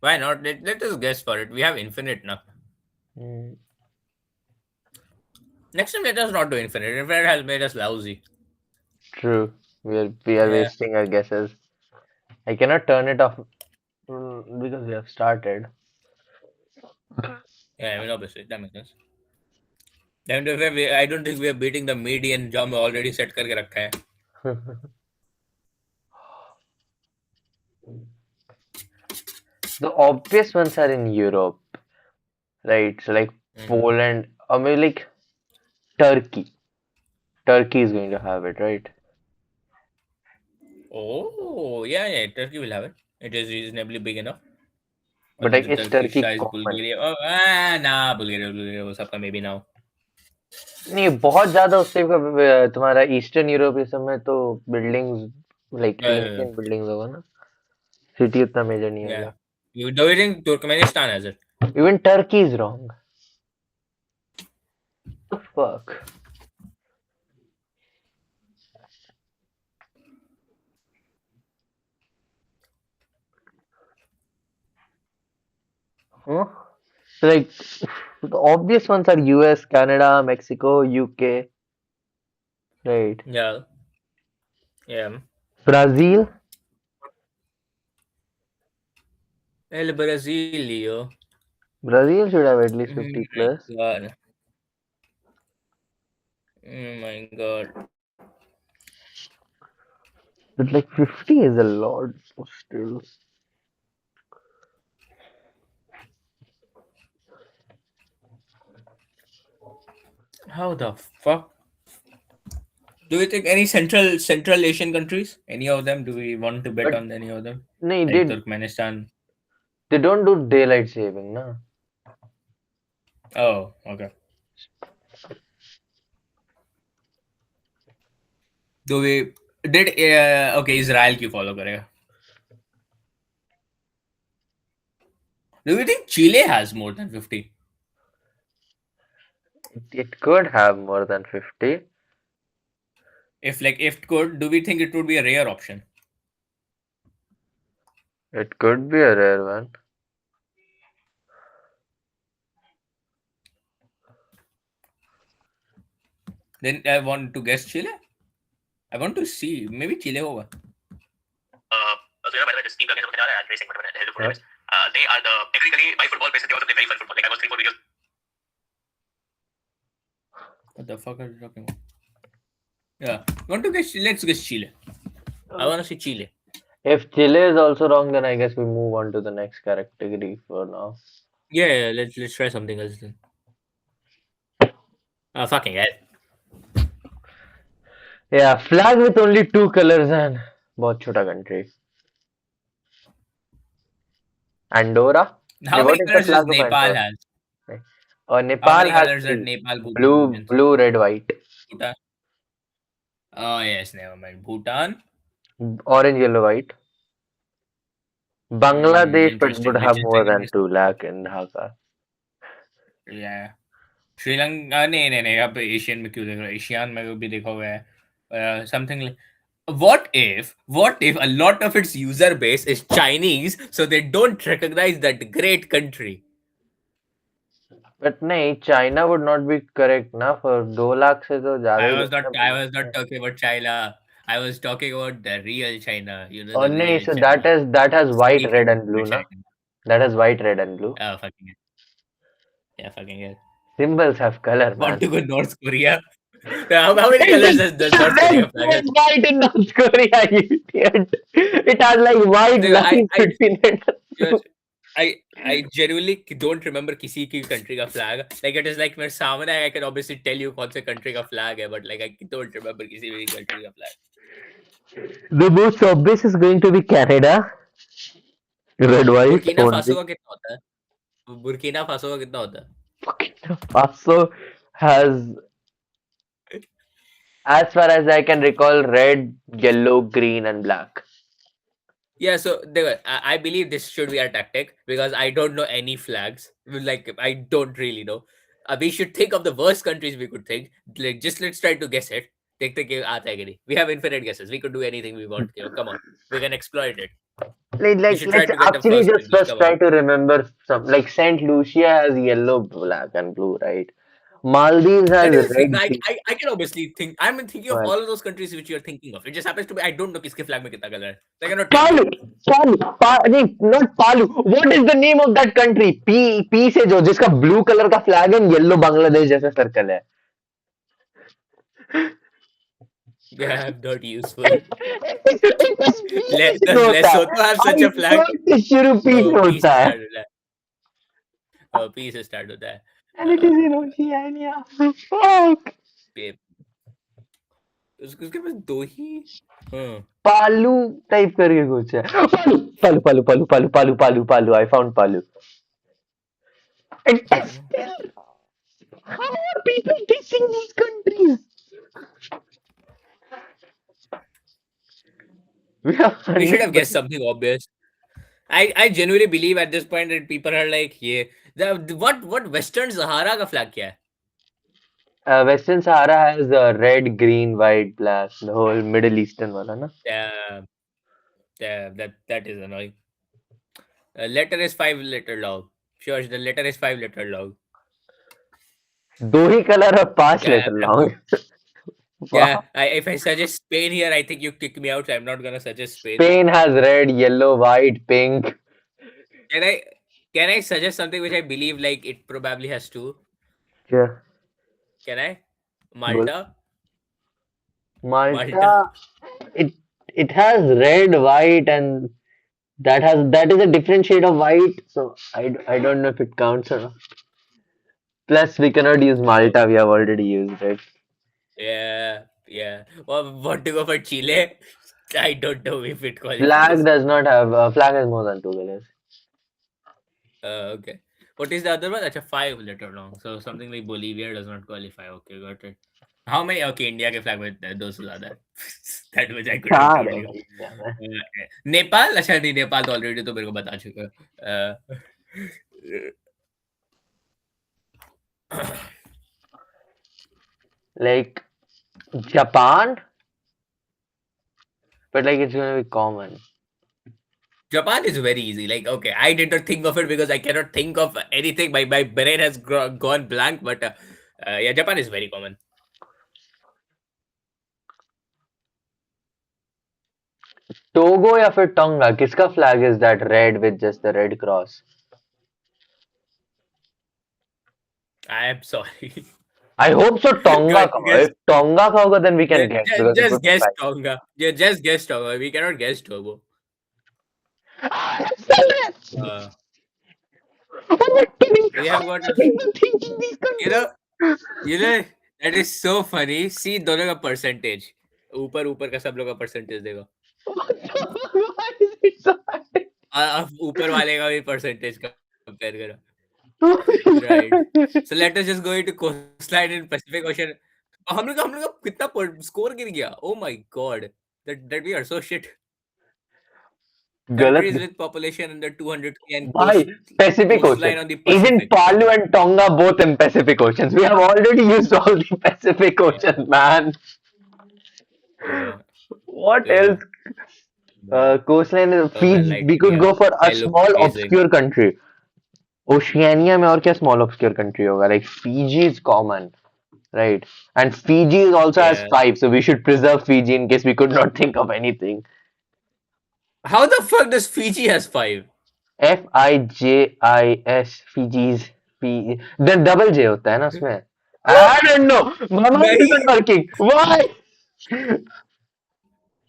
Speaker 1: Why not? Let us guess for it. We have infinite now.
Speaker 2: Mm,
Speaker 1: Next time, let us not do infinite. Infinite has made us lousy.
Speaker 2: true. We are
Speaker 1: Yeah,
Speaker 2: wasting our guesses. I cannot turn it off because we have started.
Speaker 1: yeah. I mean, obviously, that makes sense. Then I don't think we are beating the median जो हमें already set करके रखा है.
Speaker 2: The obvious ones are in Europe, right? So like
Speaker 1: Mhm.
Speaker 2: Poland, or maybe like Turkey. Turkey is going to have it, right?
Speaker 1: Oh, yeah. Turkey will have it. It is reasonably big enough.
Speaker 2: But
Speaker 1: Although
Speaker 2: like,
Speaker 1: the
Speaker 2: is
Speaker 1: Turkish
Speaker 2: Turkey
Speaker 1: size
Speaker 2: common?
Speaker 1: Bulgaria. Oh, nah, Bulgaria वो सबका maybe now.
Speaker 2: नहीं, बहुत ज्यादा उससे तुम्हारा eastern Europe ये सब में तो buildings like
Speaker 1: Yeah,
Speaker 2: ancient buildings होगा ना. सिटी उतना मेजर नहीं
Speaker 1: yeah.
Speaker 2: होगा.
Speaker 1: Do you think Turkmenistan has it?
Speaker 2: Even Turkey is wrong. Fuck. Huh? So like the obvious ones are US, Canada, Mexico, UK, right?
Speaker 1: Yeah, yeah.
Speaker 2: Brazil.
Speaker 1: El Brasilio.
Speaker 2: Brazil should have at least
Speaker 1: Oh
Speaker 2: 50
Speaker 1: my
Speaker 2: plus.
Speaker 1: god. Oh my god.
Speaker 2: But like 50 is a lot still.
Speaker 1: How the fuck? Do we think any Central Asian countries? Any of them? Do we want to bet
Speaker 2: But
Speaker 1: on any of them?
Speaker 2: no,
Speaker 1: Like Turkmenistan.
Speaker 2: they don't do daylight saving, no.
Speaker 1: Oh, okay. Do we did okay? Israel क्यों follow करेगा? Do we think Chile has more than 50?
Speaker 2: It could have more than 50.
Speaker 1: If it could, do we think it would be a rare option?
Speaker 2: It could be a rare one.
Speaker 1: Then I want to guess Chile. I want to see. Maybe Chile होगा. So by the way, this team against Canada and racing, whatever the hell the football is. They are the technically by football basis, they also play very fun football. Like I was 3-4 videos. What the fuck are you talking about? Yeah, want to guess? Let's guess Chile. I want to see Chile.
Speaker 2: If Chile is also wrong, then I guess we move on to the next category for now.
Speaker 1: Yeah, let's try something else then. Oh fucking hell.
Speaker 2: Yeah, flag with only 2 colors and बहुत छोटा country. Andorra?
Speaker 1: How
Speaker 2: What
Speaker 1: many
Speaker 2: is the
Speaker 1: colors does
Speaker 2: flag of
Speaker 1: Nepal
Speaker 2: Andorra?
Speaker 1: has?
Speaker 2: Or
Speaker 1: How
Speaker 2: Nepal
Speaker 1: many
Speaker 2: has
Speaker 1: colors does
Speaker 2: 3.
Speaker 1: Nepal, Bhutan,
Speaker 2: Blue,
Speaker 1: and
Speaker 2: blue, red, white.
Speaker 1: Bhutan? Oh yes, never mind. Bhutan.
Speaker 2: Orange, yellow, white. Bangladesh would
Speaker 1: Interesting.
Speaker 2: have
Speaker 1: Which is
Speaker 2: more
Speaker 1: second
Speaker 2: than
Speaker 1: guess?
Speaker 2: 2 lakh in Dhaka.
Speaker 1: Yeah. Sri Lanka नहीं यहाँ पे Asian में क्यों देख रहा है ASEAN में भी देखा हुआ है something what if a lot of its user base is Chinese so they don't recognize that great country.
Speaker 2: But नहीं, China would not be correct ना for 2 lakh से तो ज़्यादा ही लोग हैं
Speaker 1: I was not
Speaker 2: बोलेंगे.
Speaker 1: talking about China. I was talking about the real China,
Speaker 2: और
Speaker 1: the
Speaker 2: नहीं,
Speaker 1: real
Speaker 2: so
Speaker 1: China.
Speaker 2: that has white,
Speaker 1: Sleep
Speaker 2: red and blue ना.
Speaker 1: China.
Speaker 2: That has white, red and blue.
Speaker 1: Oh fucking hell. Yeah, fucking hell.
Speaker 2: Symbols have color, man.
Speaker 1: Want to go North Korea? How many colors does North Korea flag have?
Speaker 2: It's white in North Korea, you idiot. It has like white
Speaker 1: Dude,
Speaker 2: lines between it.
Speaker 1: Yes, I genuinely don't remember किसी की country का flag. Like it is like मेरे सामने है, I can obviously tell you कौन से country का flag है, but like I don't remember किसी भी country का flag.
Speaker 2: The most obvious is going to be Canada. Red, white,
Speaker 1: Burkina
Speaker 2: orange.
Speaker 1: Faso का कितना होता है? बुर्किना फासो का कितना होता है?
Speaker 2: Burkina Faso has, as far as I can recall, red, yellow, green, and black.
Speaker 1: Yeah, so I believe this should be our tactic because I don't know any flags. Like I don't really know. We should think of the worst countries we could think. Like just let's try to guess it. देखते कि आता है कि नहीं. We have infinite guesses. We could do anything we want. Come on, we can exploit it.
Speaker 2: Let's
Speaker 1: should try to get the
Speaker 2: actually
Speaker 1: first
Speaker 2: just
Speaker 1: country,
Speaker 2: first
Speaker 1: come
Speaker 2: try
Speaker 1: on.
Speaker 2: to remember some. Like Saint Lucia has yellow, black, and blue, right? Maldives
Speaker 1: That
Speaker 2: has
Speaker 1: is the thing.
Speaker 2: red.
Speaker 1: I can obviously think. I'm thinking of
Speaker 2: Well,
Speaker 1: all of those countries which you're thinking of. It just happens to be I don't know किसके flag में कितना color है. So I cannot tell you.
Speaker 2: not Palu. What is the name of that country? P से जो जिसका blue color का flag है, yellow Bangladesh जैसा circle है.
Speaker 1: Yeah, I'm not useful. Does Lesotho have such a flag?
Speaker 2: शुरू P से
Speaker 1: Oh,
Speaker 2: होता है.
Speaker 1: P से start होता है.
Speaker 2: And it is in Oceania. Fuck.
Speaker 1: उसके पास दो ही.
Speaker 2: पालू टाइप करके कुछ है. पालू पालू पालू पालू पालू पालू पालू. I found Palu. It is still. How are people dissing these countries? We
Speaker 1: should have guessed something obvious. I genuinely believe at this point that people are like, yeah, what Western Sahara का flag क्या है?
Speaker 2: Western Sahara has red, green, white, black, the whole Middle Eastern वाला ना.
Speaker 1: That is annoying. Letter is 5-letter long. Sure, the letter is 5-letter long.
Speaker 2: 2 he color और 5 letter long.
Speaker 1: Yeah, if I suggest Spain here, I think you kick me out. I'm not gonna suggest Spain.
Speaker 2: Spain has red, yellow, white, pink.
Speaker 1: Can I suggest something which I believe like it probably has two?
Speaker 2: Yeah.
Speaker 1: Can I? Malta.
Speaker 2: Malta. It has red, white, and that is a different shade of white. So I don't know if it counts or not. Plus, we cannot use Malta. We have already used it.
Speaker 1: Yeah. Well, want to go for Chile? I don't know if it
Speaker 2: Flag
Speaker 1: qualifies.
Speaker 2: does not have. Flag has more than 2 colors.
Speaker 1: Okay. What is the other one? That's a 5 letter long. So something like Bolivia does not qualify. Okay, got it. How many? Okay, India के flag में दो से ज़्यादा है. That much I could have
Speaker 2: चार
Speaker 1: told
Speaker 2: है
Speaker 1: you.
Speaker 2: भाई India में.
Speaker 1: नेपाल अच्छा नहीं नेपाल तो ऑलरेडी तो मेरे को बता चुका है.
Speaker 2: Like Japan, but like it's gonna be common.
Speaker 1: Japan is very easy. Like, okay, I did not think of it because I cannot think of anything. My brain has gone blank. But yeah, Japan is very common.
Speaker 2: Togo या फिर Tonga, किसका flag is that red with just the red cross?
Speaker 1: I am sorry.
Speaker 2: I hope so Tonga
Speaker 1: Guys,
Speaker 2: का होगा.
Speaker 1: guess-
Speaker 2: If Tonga का होगा then we can guess because it
Speaker 1: just
Speaker 2: would be
Speaker 1: guess
Speaker 2: fine.
Speaker 1: Tonga. Yeah, just guess Tonga. We cannot guess Togo. We have got you know that is so funny. See दोनों का percentage. ऊपर का सब लोग का percentage देगा.
Speaker 2: Why is it so hard?
Speaker 1: अब ऊपर वाले का भी percentage compare करो. Right. So let us just go into coastline in Pacific Ocean. हम लोग का कितना स्कोर गिर गया. Oh my god. That we are so shit. Countries
Speaker 2: गलत.
Speaker 1: with population under 200k and
Speaker 2: Bhai, Pacific
Speaker 1: coastline
Speaker 2: Ocean.
Speaker 1: on the
Speaker 2: Isn't
Speaker 1: Pacific.
Speaker 2: Palu and Tonga both in Pacific Oceans? We have already used all the Pacific Oceans, man.
Speaker 1: Yeah.
Speaker 2: What
Speaker 1: Yeah.
Speaker 2: else? Coastline is
Speaker 1: Oh,
Speaker 2: Fiji.
Speaker 1: like,
Speaker 2: We could
Speaker 1: yeah,
Speaker 2: go for a
Speaker 1: they look
Speaker 2: small
Speaker 1: amazing.
Speaker 2: obscure country. Oceania में और क्या small obscure country होगा? Like Fiji is common, right? And Fiji also has
Speaker 1: Yeah.
Speaker 2: 5, so we should preserve Fiji in case we could not think of anything.
Speaker 1: How the fuck does Fiji has 5?
Speaker 2: FIJIS Fiji's then double J होता है ना उसमें. I don't know. My mind
Speaker 1: नहीं.
Speaker 2: isn't working. Why?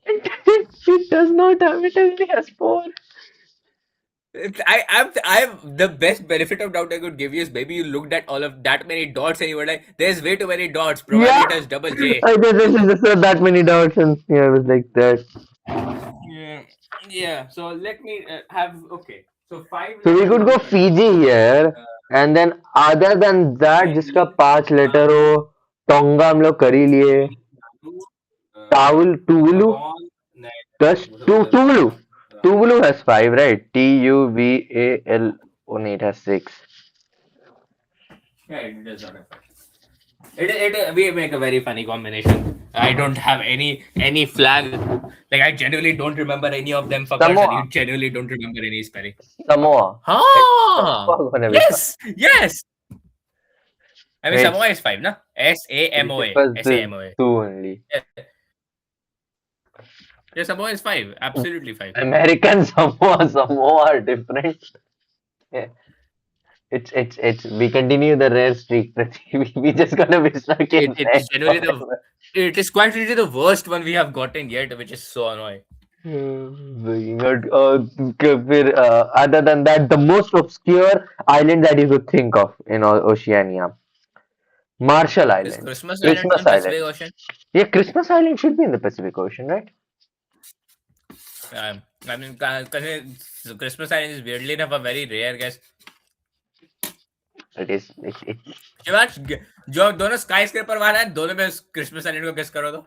Speaker 2: It does not have. It only has 4.
Speaker 1: I'm the best benefit of doubt I could give you is maybe you looked at all of that many dots and you were like, there's way too many dots. Probably
Speaker 2: Yeah.
Speaker 1: it has double J.
Speaker 2: I just saw that many dots and yeah, I was like that.
Speaker 1: Yeah. So let me have okay. So 5.
Speaker 2: So we could go Fiji here, and then other than that, जिसका 5 letter हो, Tonga हम लोग कर ही लिए. Tuvalu, plus Tuvalu. Tuvalu has 5, right? TUVAL. Oh, no, it has 6.
Speaker 1: Yeah, it does not have 5. We make a very funny combination. I don't have any flag. Like I genuinely don't remember any of them. Fuckers,
Speaker 2: Samoa.
Speaker 1: and you genuinely don't remember any spelling.
Speaker 2: Samoa.
Speaker 1: Ah,
Speaker 2: Whenever-
Speaker 1: yes. I mean,
Speaker 2: Right.
Speaker 1: Samoa is 5, na? SAMOA.
Speaker 2: Because the
Speaker 1: SAMOA.
Speaker 2: 2 only.
Speaker 1: Yeah, Samoa is 5. Absolutely 5.
Speaker 2: American Samoa are different. Yeah. It's we continue the rare streak. We just gonna be stuck in
Speaker 1: It's
Speaker 2: red
Speaker 1: generally
Speaker 2: forever.
Speaker 1: it is quite literally the worst one we have gotten yet, which is so annoying.
Speaker 2: फिर other than that, the most obscure island that you could think of in Oceania, Marshall
Speaker 1: Is
Speaker 2: Island.
Speaker 1: Christmas Island
Speaker 2: Christmas
Speaker 1: in Pacific
Speaker 2: Island.
Speaker 1: Ocean?
Speaker 2: Yeah, Christmas Island should be in the Pacific Ocean, right?
Speaker 1: I mean, Christmas Island is weirdly enough a very rare guess.
Speaker 2: It is.
Speaker 1: Shivansh जो दोनों sky scraper वाला है दोनों में Christmas island को guess करो तो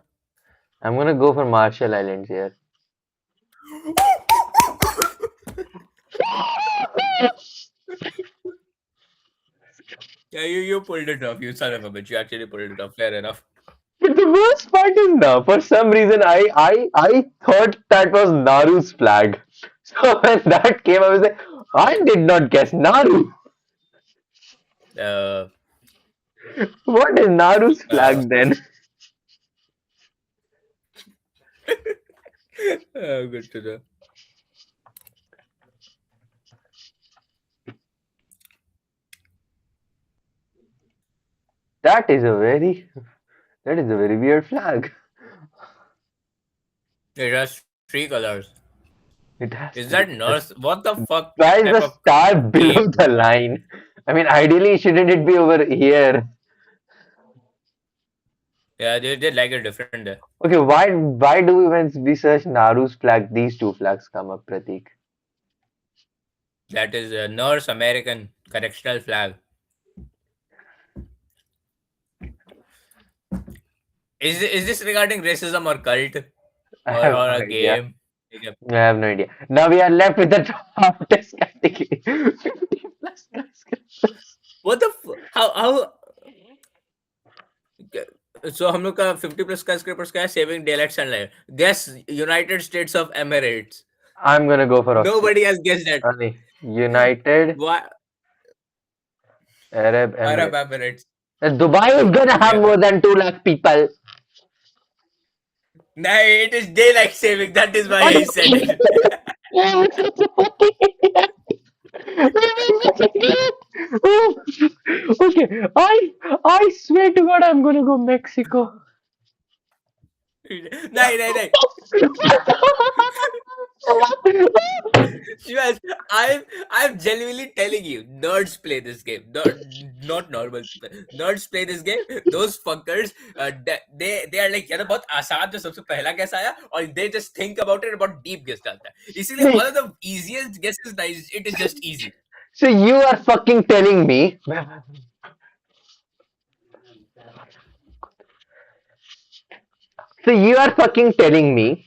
Speaker 2: I'm gonna go for Marshall Islands here.
Speaker 1: Yeah, you pulled it off, you son of a bitch. You actually pulled it off. Fair enough.
Speaker 2: But the worst part is now, for some reason, I thought that was Naru's flag. So when that came, I was like, I did not guess Naru. What is Naru's flag then?
Speaker 1: Good to know.
Speaker 2: That is a very weird flag.
Speaker 1: It has 3 colors.
Speaker 2: It has.
Speaker 1: Is that North? What the fuck?
Speaker 2: Why is
Speaker 1: type
Speaker 2: the
Speaker 1: of
Speaker 2: star below
Speaker 1: game?
Speaker 2: the line? I mean, ideally, shouldn't it be over here?
Speaker 1: Yeah, they like it different there.
Speaker 2: Okay, why do we when we search Naru's flag, these two flags come up, Pratik?
Speaker 1: That is a North American correctional flag. Is this regarding racism or cult
Speaker 2: I
Speaker 1: or,
Speaker 2: have
Speaker 1: or
Speaker 2: no
Speaker 1: a
Speaker 2: idea.
Speaker 1: game? Okay.
Speaker 2: I have no idea. Now we are left with the toughest category. 50 plus skyscrapers.
Speaker 1: What the how so हम लोग का 50 plus skyscrapers क्या है? Saving daylight sunlight. Guess United States of Emirates.
Speaker 2: I'm gonna go for Australia.
Speaker 1: Nobody has guessed that.
Speaker 2: United
Speaker 1: Why?
Speaker 2: Arab
Speaker 1: Arab
Speaker 2: Emirates.
Speaker 1: Emirates.
Speaker 2: Dubai is gonna have
Speaker 1: Yeah.
Speaker 2: more than 2 lakh people.
Speaker 1: No, it is daylight saving. That is why he said it.
Speaker 2: Okay, I swear to God, I'm gonna go Mexico.
Speaker 1: नहीं. Shivas, I'm genuinely telling you, nerds play this game. Not normal people. Nerds play this game. Those fuckers, they are like यार बहुत आसान जो सबसे पहला guess आया और they just think about it about deep guess डालता है. इसीलिए one of the easiest guesses is it is just easy.
Speaker 2: So you are fucking telling me. So you are fucking telling me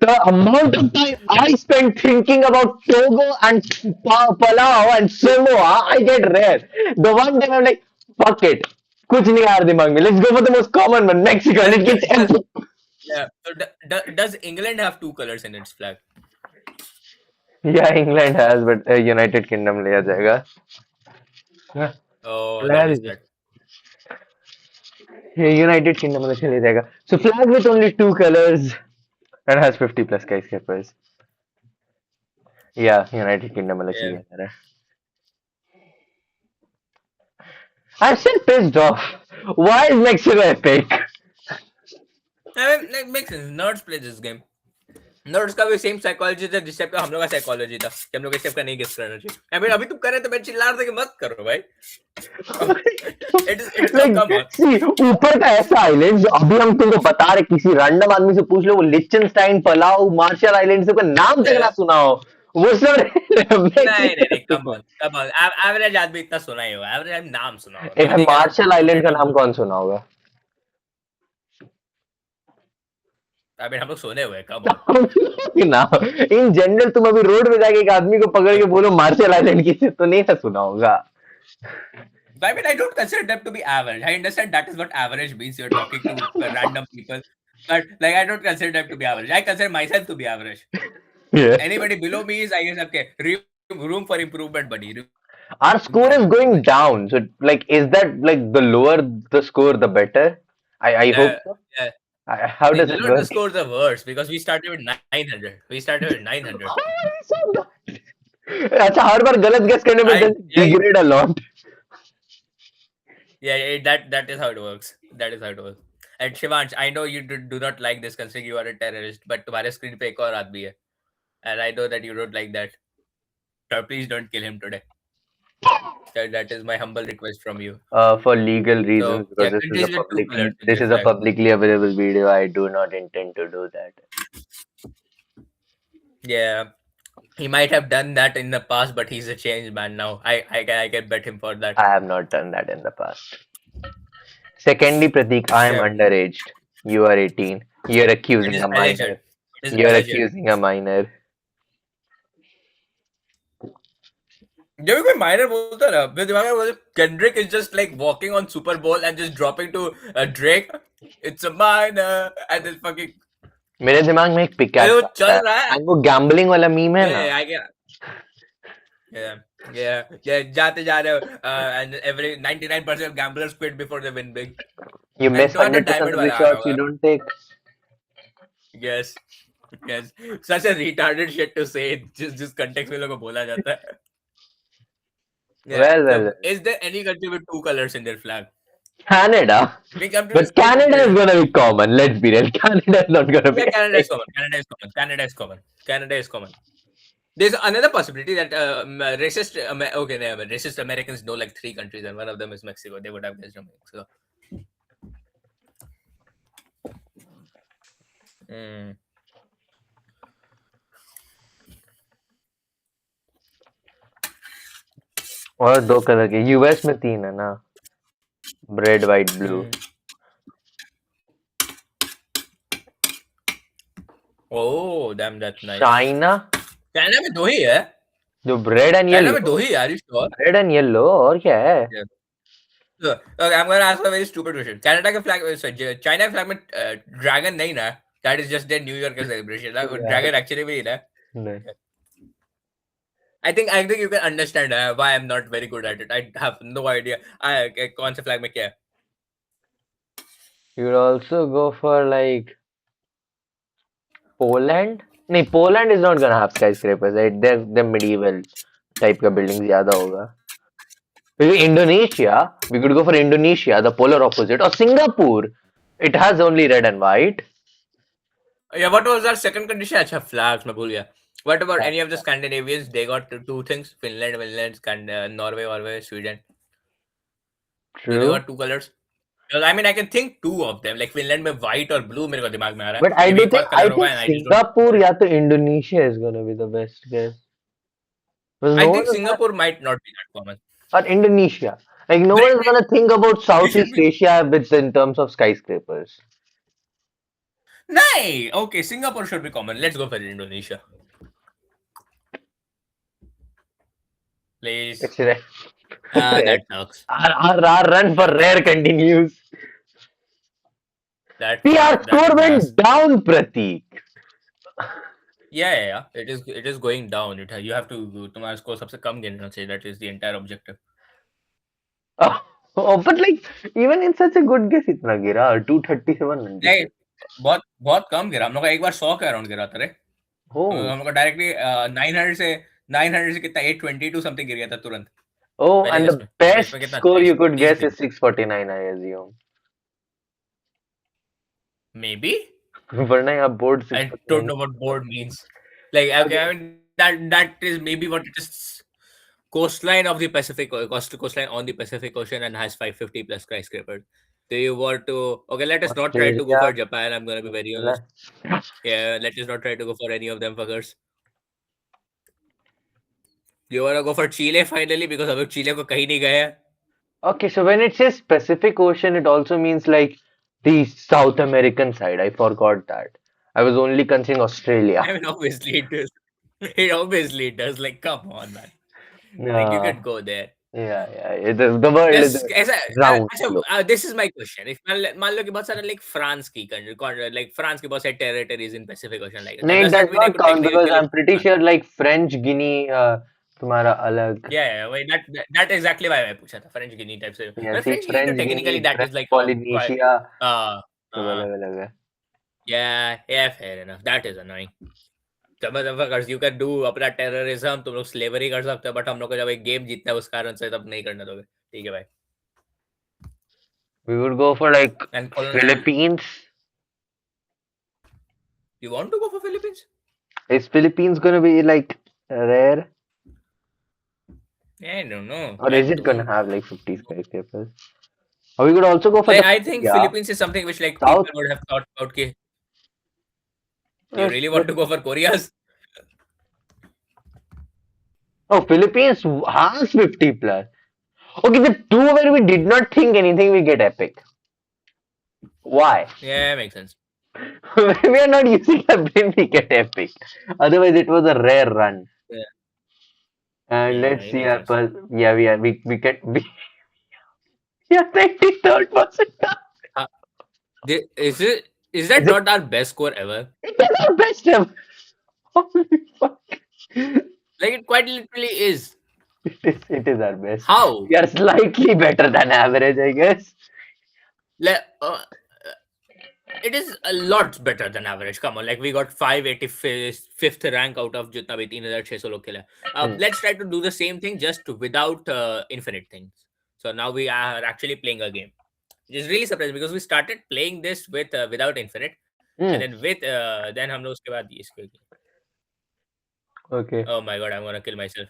Speaker 2: the amount of time I spent thinking about Togo and Palau and Samoa, I get rare. The one time I'm like, fuck it. कुछ नहीं आ रहा दिमाग में. Let's go for the most common one, Mexico, and it gets empty.
Speaker 1: Yeah. So does England have two colors in its flag?
Speaker 2: Yeah, England has, but United Kingdom लिया जाएगा.
Speaker 1: Oh,
Speaker 2: Flag
Speaker 1: that is
Speaker 2: is-
Speaker 1: that.
Speaker 2: Yeah, United Kingdom वाला चले जाएगा. So flag with only 2 colors and has 50 plus skyscrapers. Yeah, United Kingdom वाला
Speaker 1: Yeah.
Speaker 2: चाहिए मेरा. I'm still pissed off. Why is Mexico epic?
Speaker 1: I mean, like makes sense. Nerds play this game. Nerds का भी same psychology था जिस type का हम लोग का साइकोलॉजी था कि हम लोग इस टाइप का नहीं गेस करना चाहिए. I mean, अभी तुम कर रहे तो मैं चिल्ला रहा था कि मत करो भाई. It's
Speaker 2: Like,
Speaker 1: come on.
Speaker 2: see, ऊपर का ऐसा आइलैंड जो अभी हम तुमको बता रहे किसी रैंडम आदमी से पूछ लो वो लिechtenstein, पलाउ, मार्शल आइलैंड से कोई नाम तक ना सुना हो वो सब
Speaker 1: नहीं come on. एवरेज आदमी इतना सुना ही होगा. एवरेज नाम सुना होगा.
Speaker 2: मार्शल आइलैंड का नाम कौन सुना होगा?
Speaker 1: I mean, हम लोग सोने हुए. Come on.
Speaker 2: ना इन जनरल तुम अभी रोड में जाके एक आदमी को पकड़ के बोलो मार्शल आइलैंड की तो नहीं ना सुना होगा.
Speaker 1: I mean, I don't consider them to be average. I understand that is what average means. You're talking to random people. But like, I don't consider them to be average. I consider myself to be average.
Speaker 2: Yeah.
Speaker 1: Anybody below me is, I guess, okay. Room for improvement, buddy.
Speaker 2: Our score is going down. So like, is that like the lower the score, the better? I hope so.
Speaker 1: Yeah.
Speaker 2: How does it
Speaker 1: The
Speaker 2: work?
Speaker 1: scores are worse because we started with 900. We started with 900.
Speaker 2: अच्छा हर बार गलत guess करने पे
Speaker 1: I-
Speaker 2: degrade a lot.
Speaker 1: Yeah, that is how it works. That is how it works. And Shivansh, I know you do not like this considering you are a terrorist, but तुम्हारे screen पे एक और आदमी है. And I know that you don't like that. So please don't kill him today. That is my humble request from you.
Speaker 2: For legal reasons,
Speaker 1: So, yeah,
Speaker 2: because this is a
Speaker 1: continue with two colors in
Speaker 2: this
Speaker 1: your
Speaker 2: is a
Speaker 1: flag.
Speaker 2: publicly available video. I do not intend to do that.
Speaker 1: Yeah. He might have done that in the past, but he's a changed man now. I can bet him for that.
Speaker 2: I have not done that in the past. Secondly, Pratik, I am
Speaker 1: Yeah.
Speaker 2: underaged. You are 18. You're
Speaker 1: It
Speaker 2: accusing
Speaker 1: is
Speaker 2: a
Speaker 1: alleged.
Speaker 2: minor.
Speaker 1: It is
Speaker 2: You're
Speaker 1: alleged.
Speaker 2: accusing a minor.
Speaker 1: जब कोई minor बोलता है ना, मेरे दिमाग में बोलता है, Kendrick is just like walking on Super Bowl and just dropping to Drake. It's a minor and then fucking.
Speaker 2: मेरे दिमाग में एक
Speaker 1: अरे
Speaker 2: पिकैक्स
Speaker 1: वो
Speaker 2: आता
Speaker 1: चल
Speaker 2: है.
Speaker 1: रहा है.
Speaker 2: And वो गैम्बलिंग वाला मीम है ना.
Speaker 1: Yeah, I get. Yeah. जाते जा रहे हो, and every 99% of gamblers quit before they win big.
Speaker 2: You miss
Speaker 1: तो
Speaker 2: 100%
Speaker 1: diamond
Speaker 2: of the
Speaker 1: वाला आ
Speaker 2: shots
Speaker 1: रहा
Speaker 2: you don't take.
Speaker 1: Yes. Such a retarded shit to say. जिस context में लोगों को बोला जाता है.
Speaker 2: Well.
Speaker 1: Is there any country with two colors in their flag?
Speaker 2: Canada.
Speaker 1: We come to
Speaker 2: But Canada is gonna be common. Let's be real. Canada is not gonna be.
Speaker 1: Yeah, Canada is common. Canada is common. There's another possibility that racist Americans know like 3 countries, and one of them is Mexico. They would have guessed Mexico. Mm.
Speaker 2: और 2 colour के US में 3 है ना, red white blue.
Speaker 1: Oh, damn, that's nice.
Speaker 2: China
Speaker 1: China में 2 ही है।
Speaker 2: जो red and
Speaker 1: China
Speaker 2: yellow,
Speaker 1: में 2 ही है, are you sure?
Speaker 2: Red and yellow, और क्या है?
Speaker 1: So, okay, I'm gonna ask a very stupid question. Canada के flag, sorry, China के flag में dragon नहीं ना? That is just their New Year का celebration. ना?
Speaker 2: Yeah.
Speaker 1: Dragon actually भी नहीं ना?
Speaker 2: नहीं।
Speaker 1: I think you can understand why I'm not very good at it. I have no idea. कौन से flag में क्या है?
Speaker 2: You would also go for like Poland? नहीं, Poland is not gonna have skyscrapers, right? They're medieval type का buildings ज़्यादा होगा। Maybe Indonesia, we could go for Indonesia, the polar opposite, or Singapore. It has only red and white.
Speaker 1: Yeah, what was our second condition? अच्छा, flags मैं भूल गया. What about any of the Scandinavians? They got two things: Finland, Norway, Sweden. Do they
Speaker 2: True.
Speaker 1: got 2 colors? Because I mean, I can think 2 of them. Like Finland में white और blue मेरे को दिमाग में आ रहा है.
Speaker 2: But I
Speaker 1: Maybe
Speaker 2: do
Speaker 1: एक और
Speaker 2: think
Speaker 1: color होगा and I just don't.
Speaker 2: Singapore या तो Indonesia is gonna be the best guess. Because
Speaker 1: I
Speaker 2: no
Speaker 1: think
Speaker 2: one is
Speaker 1: Singapore might not be that common.
Speaker 2: or Indonesia. Like no
Speaker 1: But
Speaker 2: one is gonna think about Southeast
Speaker 1: be-
Speaker 2: Asia with in terms of skyscrapers.
Speaker 1: नहीं, okay, Singapore should be common. Let's go for Indonesia. Please.
Speaker 2: It's rare.
Speaker 1: That sucks.
Speaker 2: Our run for rare continues. PR score went down, Pratik.
Speaker 1: Yeah. It is going down. You have to तुम्हारा score सबसे कम गिनना चाहिए. That is the entire objective.
Speaker 2: Oh, but like even in such a good guess इतना गिरा 237
Speaker 1: नहीं, बहुत कम गिरा. हम लोग का एक बार 100 के अराउंड गिरा था रे. हम लोग का डायरेक्टली 900 से कितना 822 समथिंग गिर गया था तुरंत.
Speaker 2: Oh, and the best score you could guess is 649, I assume.
Speaker 1: Maybe.
Speaker 2: वरना यहाँ board
Speaker 1: I don't know what board means. Like, okay, I mean that is maybe what it is. Coastline of the Pacific, coastline on the Pacific Ocean, and has 550 plus skyscrapers. Do you want to? Okay, let us not try to go for Japan. I'm gonna be very honest. Yeah, let us not try to go for any of them fuckers. You wanna go for Chile finally because हम लोग Chile को कहीं नहीं गए हैं.
Speaker 2: Okay, so when it says Pacific Ocean, it also means like the South American side. I forgot that. I was only considering Australia.
Speaker 1: I mean, obviously it does. It obviously does. Like, come on, man. Like, you could go there.
Speaker 2: Yeah. The world is round.
Speaker 1: This is my question. If मान लो कि बहुत सारे like France की country, like France के बहुत सारे territories in Pacific Ocean, like
Speaker 2: नहीं, that does not count because I'm pretty sure like French Guinea तुम्हारा अलग.
Speaker 1: Yeah. Wait, that exactly why I पूछा था French Guinea type से.
Speaker 2: Yeah,
Speaker 1: French Guinea technically that is like
Speaker 2: Polynesia.
Speaker 1: अलग. Yeah, fair enough. That is annoying. You can do अपना terrorism, तुम लोग slavery कर सकते हो, but हम लोग को जब एक game जीतना है उस कारण से तब नहीं करना दोगे. ठीक है भाई.
Speaker 2: We would go for like Philippines.
Speaker 1: You want to go for Philippines?
Speaker 2: Is Philippines gonna be like rare?
Speaker 1: I don't know.
Speaker 2: Or is it gonna have like 50 skyscrapers? Or we could also go for
Speaker 1: I think Philippines is something which like people would have thought about. Do you really want to go for Korea's?
Speaker 2: Oh, Philippines has 50 plus. Okay, the two where we did not think anything, we get epic. Why?
Speaker 1: Yeah, makes sense.
Speaker 2: We are not using a brain, we get epic. Otherwise, it was a rare run.
Speaker 1: Yeah.
Speaker 2: And let's see our we get yeah, 93rd percent.
Speaker 1: Is that not our best score ever?
Speaker 2: It is our best ever. Holy fuck.
Speaker 1: Like it quite literally is.
Speaker 2: It is our best.
Speaker 1: How?
Speaker 2: We are slightly better than average, I guess.
Speaker 1: It is a lot better than average. Come on, like we got 585th rank out of जितना भी 3600 लोग खेला. Let's try to do the same thing just without infinite things. So now we are actually playing a game. Which is really surprising because we started playing this with without infinite, and then with then हम लोग उसके बाद इसको.
Speaker 2: Okay.
Speaker 1: Oh my god, I'm gonna kill myself.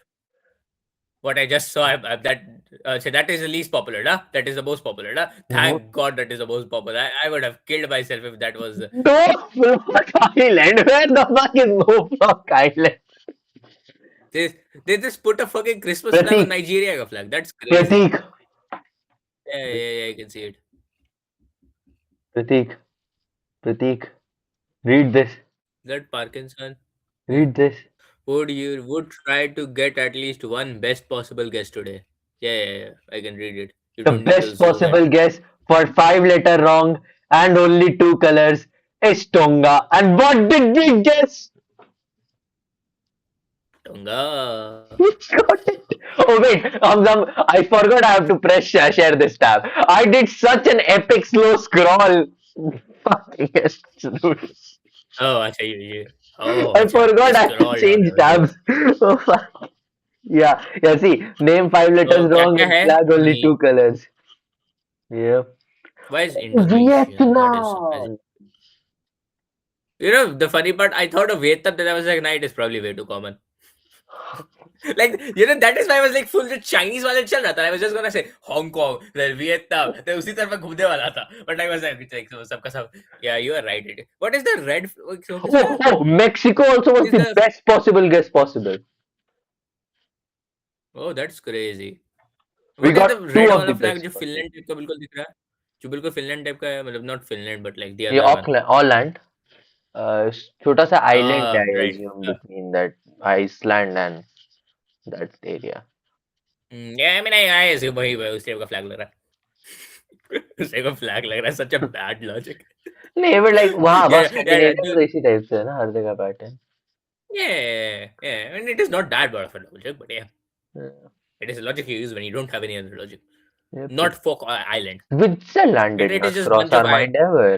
Speaker 1: What I just saw, so that is the least popular, nah? That is the most popular, nah?
Speaker 2: What?
Speaker 1: Thank God that is the most popular. I would have killed myself if that was.
Speaker 2: No Flock Island. Where the fuck is No Flock Island?
Speaker 1: They, they just put a fucking Christmas flag on
Speaker 2: Pratik.
Speaker 1: Nigeria flag. That's crazy.
Speaker 2: Pratik.
Speaker 1: Yeah, I can see it.
Speaker 2: Pratik. Pratik. Read this.
Speaker 1: That Parkinson.
Speaker 2: Read this.
Speaker 1: Would try to get at least one best possible guess today? Yeah. I can read it. You
Speaker 2: The
Speaker 1: don't need to
Speaker 2: best
Speaker 1: zoom it.
Speaker 2: possible guess for 5 letter wrong and only 2 colors is Tonga. And what did we guess?
Speaker 1: Tonga.
Speaker 2: We got it. Oh wait, I forgot I have to press share this tab. I did such an epic slow scroll. Fucking yes, dude.
Speaker 1: Oh, acha, you. Oh,
Speaker 2: I
Speaker 1: acha. You
Speaker 2: forgot I have to
Speaker 1: scroll down
Speaker 2: change
Speaker 1: your window.
Speaker 2: tabs. Oh, fuck. Yeah, see, name 5 letters
Speaker 1: Oh,
Speaker 2: wrong
Speaker 1: क्या
Speaker 2: and
Speaker 1: है?
Speaker 2: flag only
Speaker 1: नहीं.
Speaker 2: 2 colors. Yeah.
Speaker 1: Why is Indonesian? That is surprising.
Speaker 2: Vietnam.
Speaker 1: You know, the funny part, I thought of Vietnam, then I was like, nah, it is probably way too common. Like, that is why I was like full जो Chinese वाले चल रहा था. I was just gonna say Hong Kong, then Vietnam, then उसी तरफ मैं घूमने वाला था. But I was like so सबका सब. Yeah, you are right. What is the red? So,
Speaker 2: Mexico also was
Speaker 1: is
Speaker 2: the
Speaker 1: the
Speaker 2: best possible guess possible.
Speaker 1: oh, that's crazy.
Speaker 2: We
Speaker 1: What is
Speaker 2: got
Speaker 1: the
Speaker 2: two
Speaker 1: red
Speaker 2: of the
Speaker 1: वाला flag
Speaker 2: best
Speaker 1: जो
Speaker 2: possible.
Speaker 1: Finland type का बिल्कुल दिख रहा है? जो बिल्कुल Finland type का है, मतलब not Finland but like the
Speaker 2: ये
Speaker 1: other one.
Speaker 2: Auckland, छोटा सा island है, I
Speaker 1: Right.
Speaker 2: assume, between that Iceland and that area.
Speaker 1: Yeah, I mean, I assume वही उस टाइप का फ्लैग लग रहा है. उस टाइप का फ्लैग लग रहा है. Such a bad logic.
Speaker 2: नहीं, but like वहाँ
Speaker 1: Yeah,
Speaker 2: Scandinavia तो इसी टाइप से है ना, हर जगह pattern.
Speaker 1: yeah. I mean, it is not that bad of a logic, but yeah,
Speaker 2: Yeah.
Speaker 1: it is a logic you use when you don't have any other logic.
Speaker 2: Yep.
Speaker 1: Not Folk Island.
Speaker 2: Switzerland did
Speaker 1: It is
Speaker 2: not
Speaker 1: just
Speaker 2: cross
Speaker 1: bunch of
Speaker 2: our mind ever.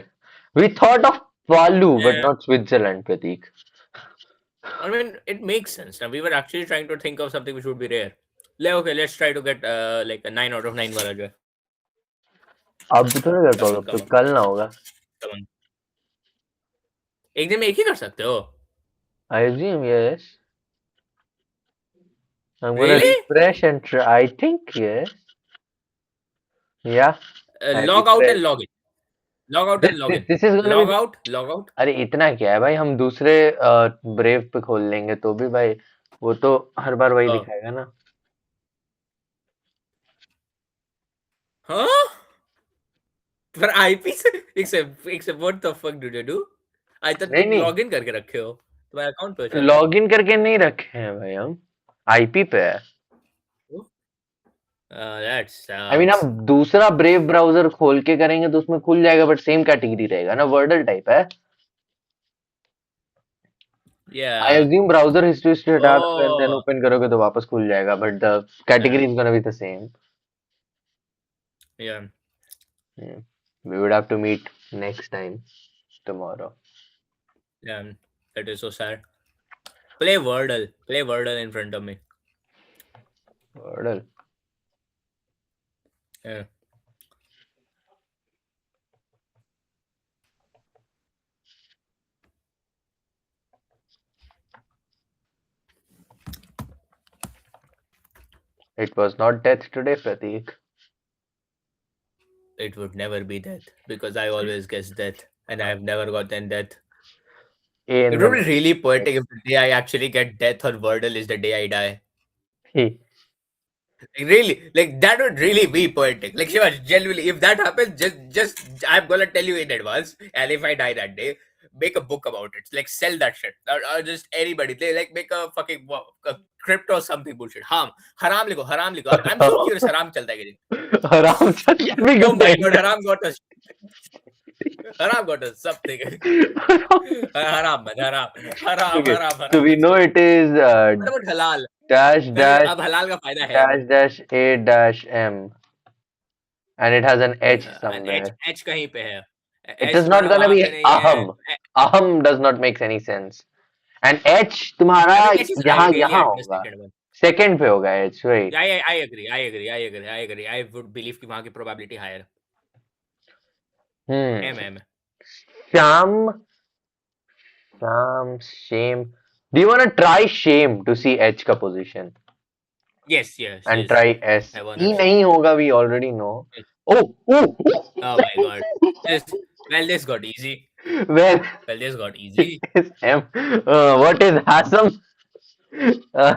Speaker 2: We thought of Palu, but
Speaker 1: Yeah.
Speaker 2: not Switzerland, Pratik.
Speaker 1: I mean, it makes sense. Now we were actually trying to think of something which would be rare. Okay, let's try to get like a 9 out of 9 वाला जो है.
Speaker 2: अब तो नहीं कर
Speaker 1: Come
Speaker 2: पाओगे,
Speaker 1: on,
Speaker 2: अब तो
Speaker 1: come on,
Speaker 2: कल ना होगा.
Speaker 1: come on. एक दिन में एक ही कर सकते हो.
Speaker 2: I assume yes. I'm gonna
Speaker 1: Really?
Speaker 2: refresh and try. I think yes. Yeah. I
Speaker 1: Log out and
Speaker 2: refresh.
Speaker 1: log in. Log out and log in.
Speaker 2: This is gonna
Speaker 1: Log
Speaker 2: be.
Speaker 1: out, log out.
Speaker 2: अरे इतना क्या है भाई, हम दूसरे brave पे खोल लेंगे तो भी भाई वो तो हर बार वही
Speaker 1: Oh.
Speaker 2: दिखाएगा ना.
Speaker 1: Huh? पर IP से except what the fuck did you do? I thought
Speaker 2: नहीं
Speaker 1: तुम
Speaker 2: नहीं,
Speaker 1: login करके रखे हो. तुम्हारे अकाउंट पे चल रहा है.
Speaker 2: लॉगिन करके नहीं रखे हैं भाई, हम आईपी पे है.
Speaker 1: That
Speaker 2: I mean
Speaker 1: sucks.
Speaker 2: हम दूसरा ब्रेव ब्राउजर खोल के करेंगे तो उसमें खुल जाएगा, बट सेम कैटेगरी रहेगा ना, वर्डल टाइप है.
Speaker 1: Yeah.
Speaker 2: I assume browser history से हटा दोगे एंड देन
Speaker 1: Oh.
Speaker 2: ओपन करोगे तो वापस खुल जाएगा, but the category is gonna be the same.
Speaker 1: Yeah.
Speaker 2: We would have to meet next time tomorrow.
Speaker 1: Yeah. That is so sad. Play Wordle. Play Wordle in front of me.
Speaker 2: Wordle.
Speaker 1: Yeah.
Speaker 2: It was not death today, Pratik.
Speaker 1: It would never be death because I always guess death and I have never gotten death.
Speaker 2: In
Speaker 1: It would be really poetic if the day I actually get death on Wordle is the day I die.
Speaker 2: the
Speaker 1: Like, really, like that would really be poetic. Like Shiva, genuinely, if that happens, just I'm gonna tell you in advance. And if I die that day, make a book about it. Like sell that shit, or just anybody. They like make a fucking a crypto or something bullshit. Haram लिखो, haram लिखो. I'm so curious. Haram चलता है कि नहीं?
Speaker 2: Haram can be
Speaker 1: Oh
Speaker 2: good.
Speaker 1: my god, haram got us. Haram got us something. Haram, man, haram, haram,
Speaker 2: Okay,
Speaker 1: haram,
Speaker 2: so
Speaker 1: haram.
Speaker 2: we know it is
Speaker 1: What about halal?
Speaker 2: dash dash
Speaker 1: अब हलाल का फायदा है.
Speaker 2: dash dash a dash m, and it has an h
Speaker 1: And
Speaker 2: somewhere.
Speaker 1: H कहीं पे है.
Speaker 2: It
Speaker 1: H
Speaker 2: is not
Speaker 1: थोड़ा
Speaker 2: gonna
Speaker 1: वहाँ
Speaker 2: be
Speaker 1: पे नहीं है.
Speaker 2: aham. Aham does not make any sense. And h तुम्हारा
Speaker 1: I mean, H is
Speaker 2: यहाँ
Speaker 1: right. Yeah,
Speaker 2: यहाँ
Speaker 1: the
Speaker 2: होगा.
Speaker 1: second one.
Speaker 2: Second पे होगा h, right?
Speaker 1: Yeah, I agree. I would believe कि वहाँ की probability higher. M.
Speaker 2: Sham, shame. Do you want to try shame to see H का position
Speaker 1: Yes, yes,
Speaker 2: and
Speaker 1: yes.
Speaker 2: try S?
Speaker 1: I wanna
Speaker 2: E
Speaker 1: try.
Speaker 2: नहीं होगा, we already know.
Speaker 1: Yes.
Speaker 2: Oh, oh,
Speaker 1: Oh my god. This got easy.
Speaker 2: where
Speaker 1: This got easy.
Speaker 2: is M? What is Hasm? Uh,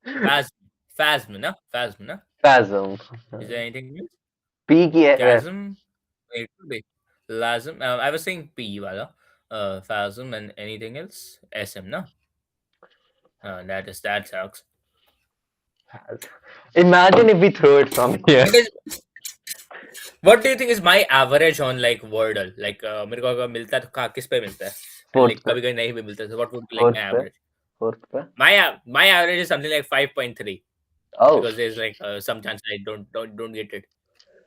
Speaker 1: Phasm. Phasm, na? Phasm, na?
Speaker 2: Phasm.
Speaker 1: Is there anything else?
Speaker 2: P की है.
Speaker 1: Chasm? It could be. Lasm. I was saying P, wala. Phasm and anything else? SM, na? That sucks.
Speaker 2: Imagine if we throw it from here.
Speaker 1: What do you think is my average on like Wordle? Like मेरे को अगर मिलता है तो कहाँ किस पे मिलता है?
Speaker 2: Fourth
Speaker 1: Like
Speaker 2: पे.
Speaker 1: कभी कभी नहीं भी मिलता है. So what would be like
Speaker 2: Fourth
Speaker 1: my
Speaker 2: पे.
Speaker 1: average?
Speaker 2: Fourth पे.
Speaker 1: My average is something like 5.3
Speaker 2: Oh.
Speaker 1: because there's like some chance I don't get it.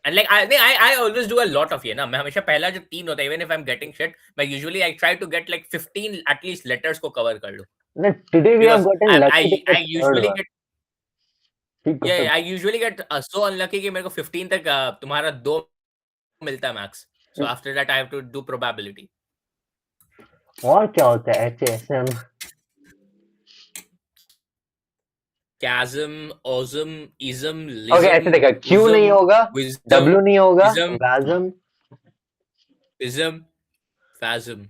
Speaker 1: And like I always do a lot of ये ना मैं हमेशा पहला जो 3 होता है even if I'm getting shit मैं usually I try to get like 15 at least letters को cover कर लूँ.
Speaker 2: No, today we have
Speaker 1: Because
Speaker 2: gotten lucky
Speaker 1: I
Speaker 2: with the
Speaker 1: usually
Speaker 2: third
Speaker 1: get
Speaker 2: one.
Speaker 1: yeah I usually get so unlucky कि मेरे को 15 तक तुम्हारा 2 मिलता है max. So after that I have to do probability.
Speaker 2: और क्या होता है HSM?
Speaker 1: Chasm, osm, ism, lism.
Speaker 2: Okay, ऐसे देखा. Q
Speaker 1: wisdom,
Speaker 2: नहीं होगा.
Speaker 1: wisdom,
Speaker 2: W नहीं होगा.
Speaker 1: ism,
Speaker 2: Vasm.
Speaker 1: ism, phasm,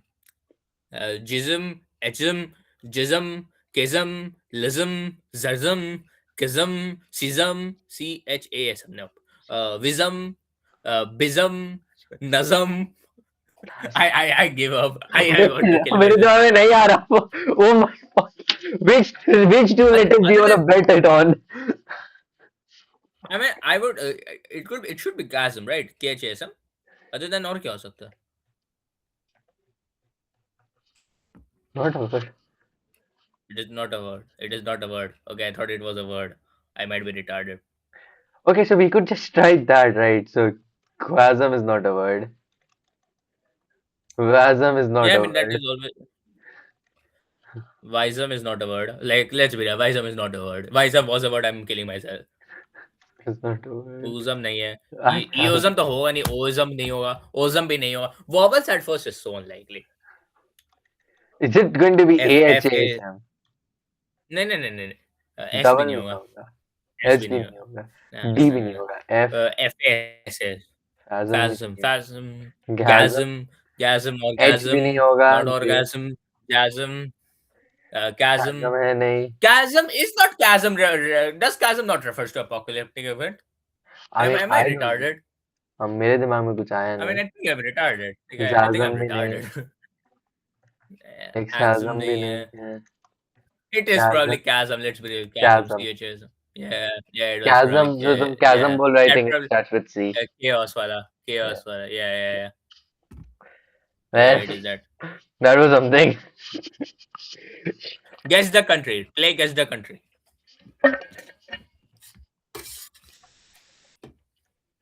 Speaker 1: jism, echism, jism, kism, lism, zarzum, kism, sism, chasm. No. Wism, bism, nazm. I give up. I want to kill
Speaker 2: मेरे
Speaker 1: myself.
Speaker 2: दिमाग में नहीं आ रहा. Oh my god. Which two letters do you want to bet it on?
Speaker 1: I mean, I would. It should be chasm, right? KHSM. Other than और क्या हो सकता है?
Speaker 2: Not a word.
Speaker 1: It is not a word. It is not a word. Okay, I thought it was a word. I might be retarded.
Speaker 2: Okay, so we could just try that, right? So quasm is not a word. Vasm is not
Speaker 1: Yeah, I
Speaker 2: a
Speaker 1: mean that
Speaker 2: word.
Speaker 1: is always. Visum is not a word. Like let's be real. Visum is not a word. Visum was a word. I'm killing myself.
Speaker 2: It's not a word.
Speaker 1: Oosum नहीं है.
Speaker 2: I can't.
Speaker 1: Eosum तो होगा नहीं. Oosum नहीं होगा. Osum भी नहीं होगा. Vowels at first is so unlikely.
Speaker 2: Is it going to be
Speaker 1: F F A.
Speaker 2: AHASM?
Speaker 1: नहीं. S भी
Speaker 2: Double
Speaker 1: नहीं
Speaker 2: नहीं
Speaker 1: होगा.
Speaker 2: होगा.
Speaker 1: S
Speaker 2: H
Speaker 1: भी
Speaker 2: भी
Speaker 1: नहीं
Speaker 2: नहीं
Speaker 1: होगा.
Speaker 2: होगा. D भी नहीं होगा. F.
Speaker 1: F S S.
Speaker 2: Phasm भी
Speaker 1: Phasm.
Speaker 2: नहीं. Gasm.
Speaker 1: Gasm.
Speaker 2: H भी
Speaker 1: Orgasm.
Speaker 2: नहीं होगा.
Speaker 1: Not orgasm. Gasm. Chasm.
Speaker 2: Gasm है नहीं.
Speaker 1: Chasm is not chasm. Does chasm not refers to apocalyptic event?
Speaker 2: I mean,
Speaker 1: Am I
Speaker 2: I don't know.
Speaker 1: retarded?
Speaker 2: मेरे दिमाग में कुछ आया
Speaker 1: I mean,
Speaker 2: नहीं.
Speaker 1: I think I'm retarded. I think
Speaker 2: Zasm
Speaker 1: I'm
Speaker 2: भी नहीं.
Speaker 1: retarded.
Speaker 2: Hexasm भी नहीं है.
Speaker 1: It is
Speaker 2: Chasm.
Speaker 1: probably chasm. Let's be real.
Speaker 2: Chasm.
Speaker 1: CHasm. Yeah, it was
Speaker 2: Chasm,
Speaker 1: probably,
Speaker 2: जो तुम chasm
Speaker 1: yeah.
Speaker 2: बोल रहे, I
Speaker 1: That
Speaker 2: think it
Speaker 1: probably-
Speaker 2: starts with C.
Speaker 1: chaos wala. Yeah.
Speaker 2: Well,
Speaker 1: It is that.
Speaker 2: that was something.
Speaker 1: Guess the country. Play guess the country.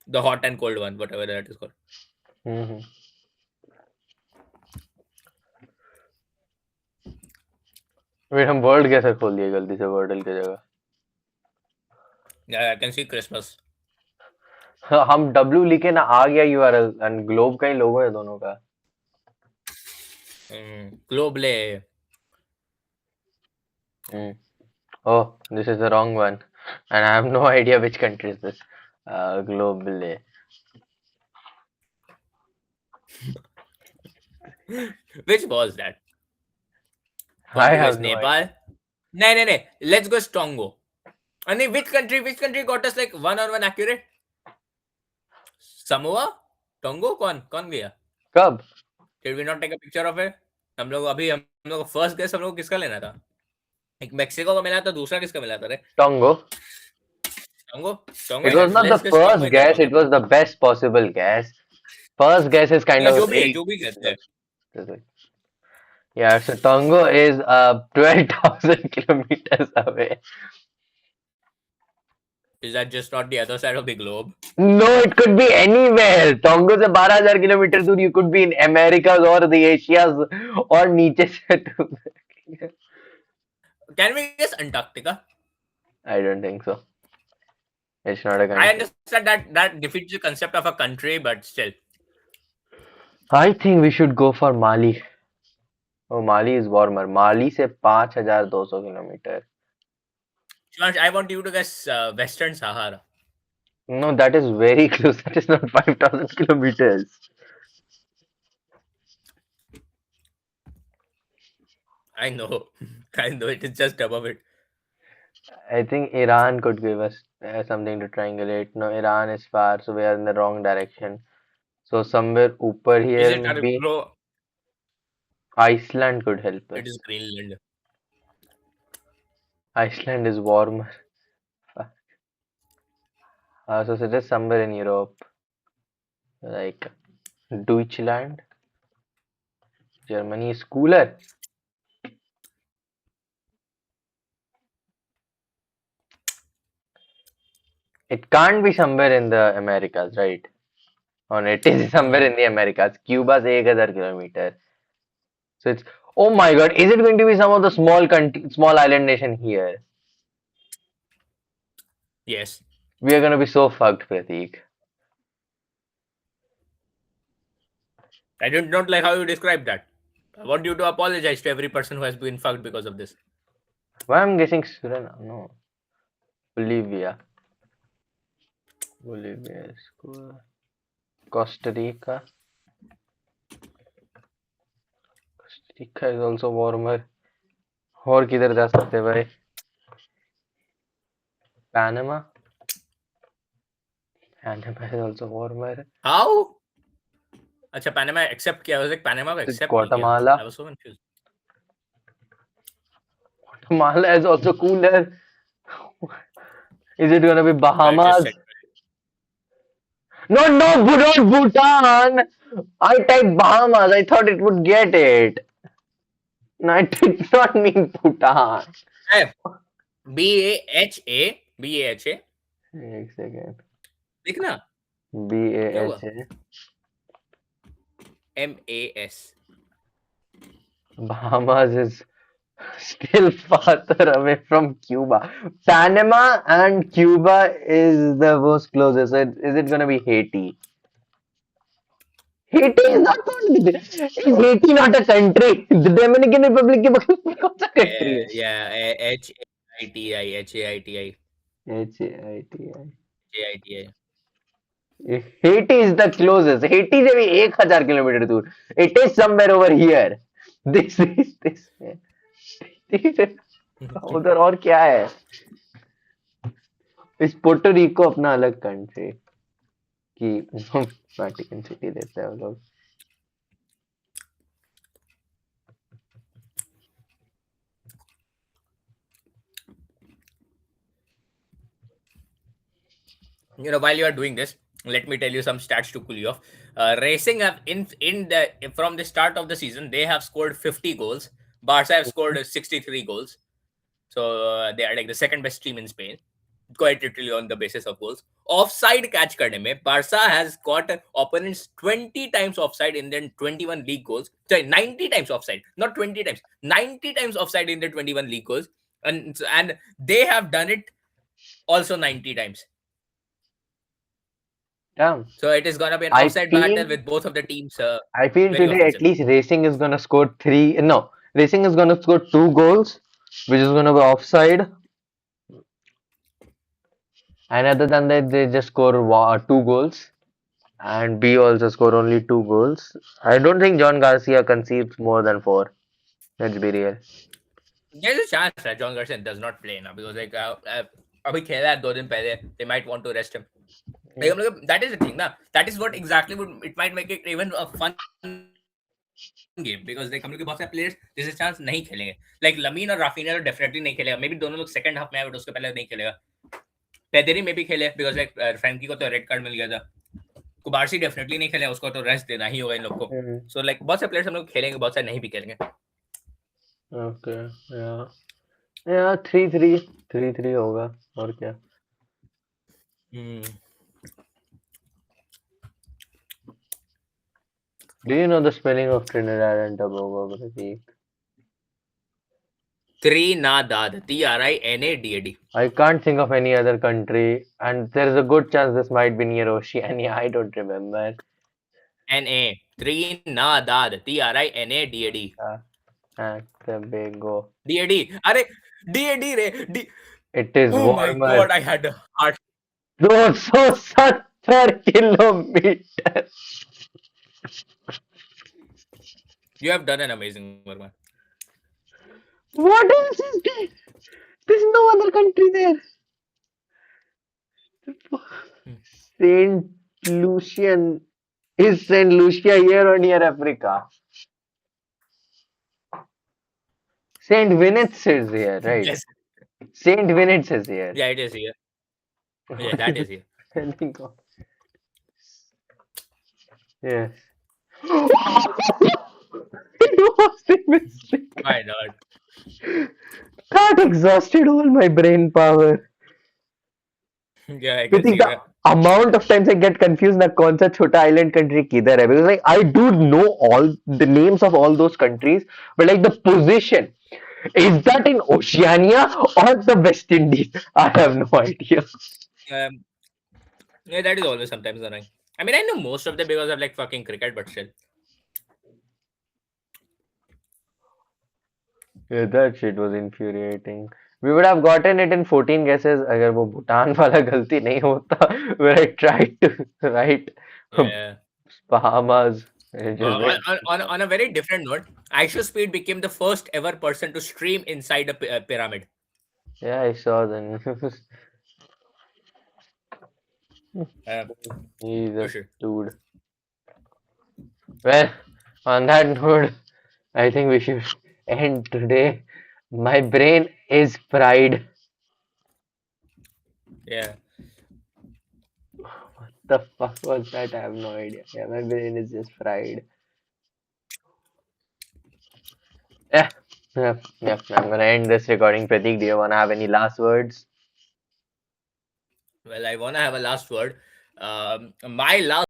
Speaker 1: The hot and cold one, whatever that is called.
Speaker 2: Mhm. Wait, हम word कैसे खोल दिए गलती से वर्डल की जगह?
Speaker 1: Yeah, I can see Christmas.
Speaker 2: हम W लिखे ना आ गया URL and ग्लोब का ही लोगो है दोनों का.
Speaker 1: Globally.
Speaker 2: Oh, this is the wrong one, and I have no idea which country is this. Globally.
Speaker 1: Which was that?
Speaker 2: I
Speaker 1: It was
Speaker 2: have no
Speaker 1: Nepal. No. Let's go Stongo. And then which country got us like one on one accurate? Samoa? Tongo? कौन गया?
Speaker 2: कब?
Speaker 1: Did we not take a picture of it? हम लोग first guess हम लोग किसका लेना था? एक मेक्सिको का मिला था, दूसरा किसका मिला था रे?
Speaker 2: Tongo.
Speaker 1: Tongo.
Speaker 2: It was not the first guess, it was the best possible guess. First guess is kind of
Speaker 1: जो भी कहते हैं.
Speaker 2: Yeah, so Tongo is 12,000 kilometers away.
Speaker 1: Is that just not the other side of the globe?
Speaker 2: No, it could be anywhere. Tongo से 12,000 kilometre दूर, you could be in Americas or the Asias और नीचे से तो.
Speaker 1: Can we guess Antarctica?
Speaker 2: I don't think so. It's not a
Speaker 1: I
Speaker 2: country.
Speaker 1: understand that defeats the concept of a country, but still.
Speaker 2: I think we should go for Mali. Oh, Mali is warmer. Mali से 5,200 kilometre.
Speaker 1: Shivansh, I want you to guess Western Sahara.
Speaker 2: No, that is very close. That is not 5,000 kilometers.
Speaker 1: I know. I know it is just above it.
Speaker 2: I think Iran could give us something to triangulate. No, Iran is far, so we are in the wrong direction. So somewhere upper
Speaker 1: Is
Speaker 2: here,
Speaker 1: it
Speaker 2: maybe
Speaker 1: bro?
Speaker 2: Iceland could help
Speaker 1: It is
Speaker 2: us.
Speaker 1: Greenland.
Speaker 2: Iceland is warmer. So it is somewhere in Europe, like Deutschland. Germany is cooler. It can't be somewhere in the Americas, right? Or it is somewhere in the Americas. Cuba's 1,000 kilometer. So it's, oh my God, is it going to be some of the small country, small island nation here?
Speaker 1: Yes.
Speaker 2: We are going to be so fucked, Prateek.
Speaker 1: I did not like how you described that. I want you to apologize to every person who has been fucked because of this.
Speaker 2: Why I'm guessing Suriname? No. Bolivia. Bolivia is cool. Costa Rica. Costa Rica is also warmer. और किधर जा सकते हैं भाई? Panama. Panama is also warmer.
Speaker 1: How? अच्छा Panama accept किया. I was like Panama को accept नहीं किया.
Speaker 2: Guatemala.
Speaker 1: I was so confused.
Speaker 2: Guatemala is also cooler. Is it gonna be
Speaker 1: I just
Speaker 2: Bahamas?
Speaker 1: said.
Speaker 2: No, no, not Bhutan. I typed Bahamas. I thought it would get it. No, I did not mean Bhutan.
Speaker 1: BAHA.
Speaker 2: एक second.
Speaker 1: देखना.
Speaker 2: BAHA.
Speaker 1: MAS.
Speaker 2: Bahamas is still farther away from Cuba. Panama and Cuba is the most closest. So is it gonna be Haiti? Haiti is not is Haiti not a country? The Dominican Republic के बगल में कौन सा country है?
Speaker 1: Yeah. HAITI. HAITI.
Speaker 2: HAITI. Haiti is the closest. Haiti से भी 1,000 kilometre दूर. It is somewhere over here. This is this. उधर और क्या है? इस पोर्टो रिको अपना अलग कंट्री कि वेटिकन सिटी देते हैं वो लोग.
Speaker 1: While you are doing this, let me tell you some stats to cool you off. Racing have from the start of the season, they have scored 50 goals. Barca have scored 63 goals. So they are like the second best team in Spain, quite literally on the basis of goals. Offside catch karne mein, Barca has got opponents 20 times offside in their 21 league goals. Sorry, 90 times offside, not 20 times, 90 times offside in their 21 league goals, and they have done it also 90 times.
Speaker 2: Damn.
Speaker 1: So it is gonna be an offside battle with both of the teams.
Speaker 2: I feel today at least Racing is gonna score Racing is gonna score 2 goals, which is gonna be offside. And other than that, they just score 2 goals. And B also score only 2 goals. I don't think John Garcia concedes more than 4. Let's be real.
Speaker 1: There's a chance that John Garcia does not play now because like अभी खेला है 2 दिन पहले. They might want to rest him. Like, that is the thing, na. That is what exactly would it might make it even a fun game because like हम लोग के बहुत सारे players there's a chance नहीं खेलेंगे. Like Lamine और Rafinha तो definitely नहीं खेलेगा. Maybe दोनों लोग second half में आए but उसके पहले नहीं खेलेगा. Pedri में भी खेले because like Frankie को तो red card मिल गया था. कुबारसी definitely नहीं खेले, उसको तो rest देना ही होगा इन लोग को. So like बहुत सारे players हम लोग खेलेंगे, बहुत सारे नहीं भी खेलेंगे.
Speaker 2: Okay, yeah, 3-3 होगा और क्या. Do you know the spelling of Trinidad and Tobago, Prateek?
Speaker 1: Trinidad. Trinadad.
Speaker 2: I can't think of any other country, and there is a good chance this might be near Oceania. I don't remember.
Speaker 1: NA. Trinidad. Trinadad.
Speaker 2: Acapulco.
Speaker 1: DAD. अरे DAD रे.
Speaker 2: It is
Speaker 1: Oh my
Speaker 2: warmer.
Speaker 1: God, I had a heart.
Speaker 2: 270 kilometers.
Speaker 1: You have done an amazing work, man.
Speaker 2: What else is there? There's no other country there. Saint Lucian. Is Saint Lucia here or near Africa? Saint Vinitz is here, right?
Speaker 1: Yes.
Speaker 2: Saint Vinitz is here.
Speaker 1: Yeah, it is here. Yeah, that is here.
Speaker 2: I think of. Yes. It was a mistake.
Speaker 1: Why not?
Speaker 2: That exhausted all my brain power.
Speaker 1: Yeah, I can
Speaker 2: Because
Speaker 1: see
Speaker 2: the
Speaker 1: that.
Speaker 2: amount of times I get confused na kaun sa chota island country kidhar hai, because like I do know all the names of all those countries, but like the position, is that in Oceania or the West Indies? I have no idea.
Speaker 1: Um, yeah, that is always sometimes annoying. I mean, I know most of them because of like fucking cricket, but still.
Speaker 2: Yeah, that shit was infuriating. We would have gotten it in 14 guesses अगर वो भूटान वाला गलती नहीं होता, where I tried to write
Speaker 1: Yeah.
Speaker 2: Bahamas. It just went-
Speaker 1: On a very different note, Aisha Speed became the first ever person to stream inside a pyramid.
Speaker 2: Yeah, I saw the news. He's a
Speaker 1: Sure.
Speaker 2: dude. Well, on that note, I think we should end today. My brain is fried.
Speaker 1: Yeah.
Speaker 2: What the fuck was that? I have no idea. Yeah, my brain is just fried. Yeah, yeah. I'm gonna end this recording. Pratik, do you wanna have any last words?
Speaker 1: Well, I wanna have a last word. My last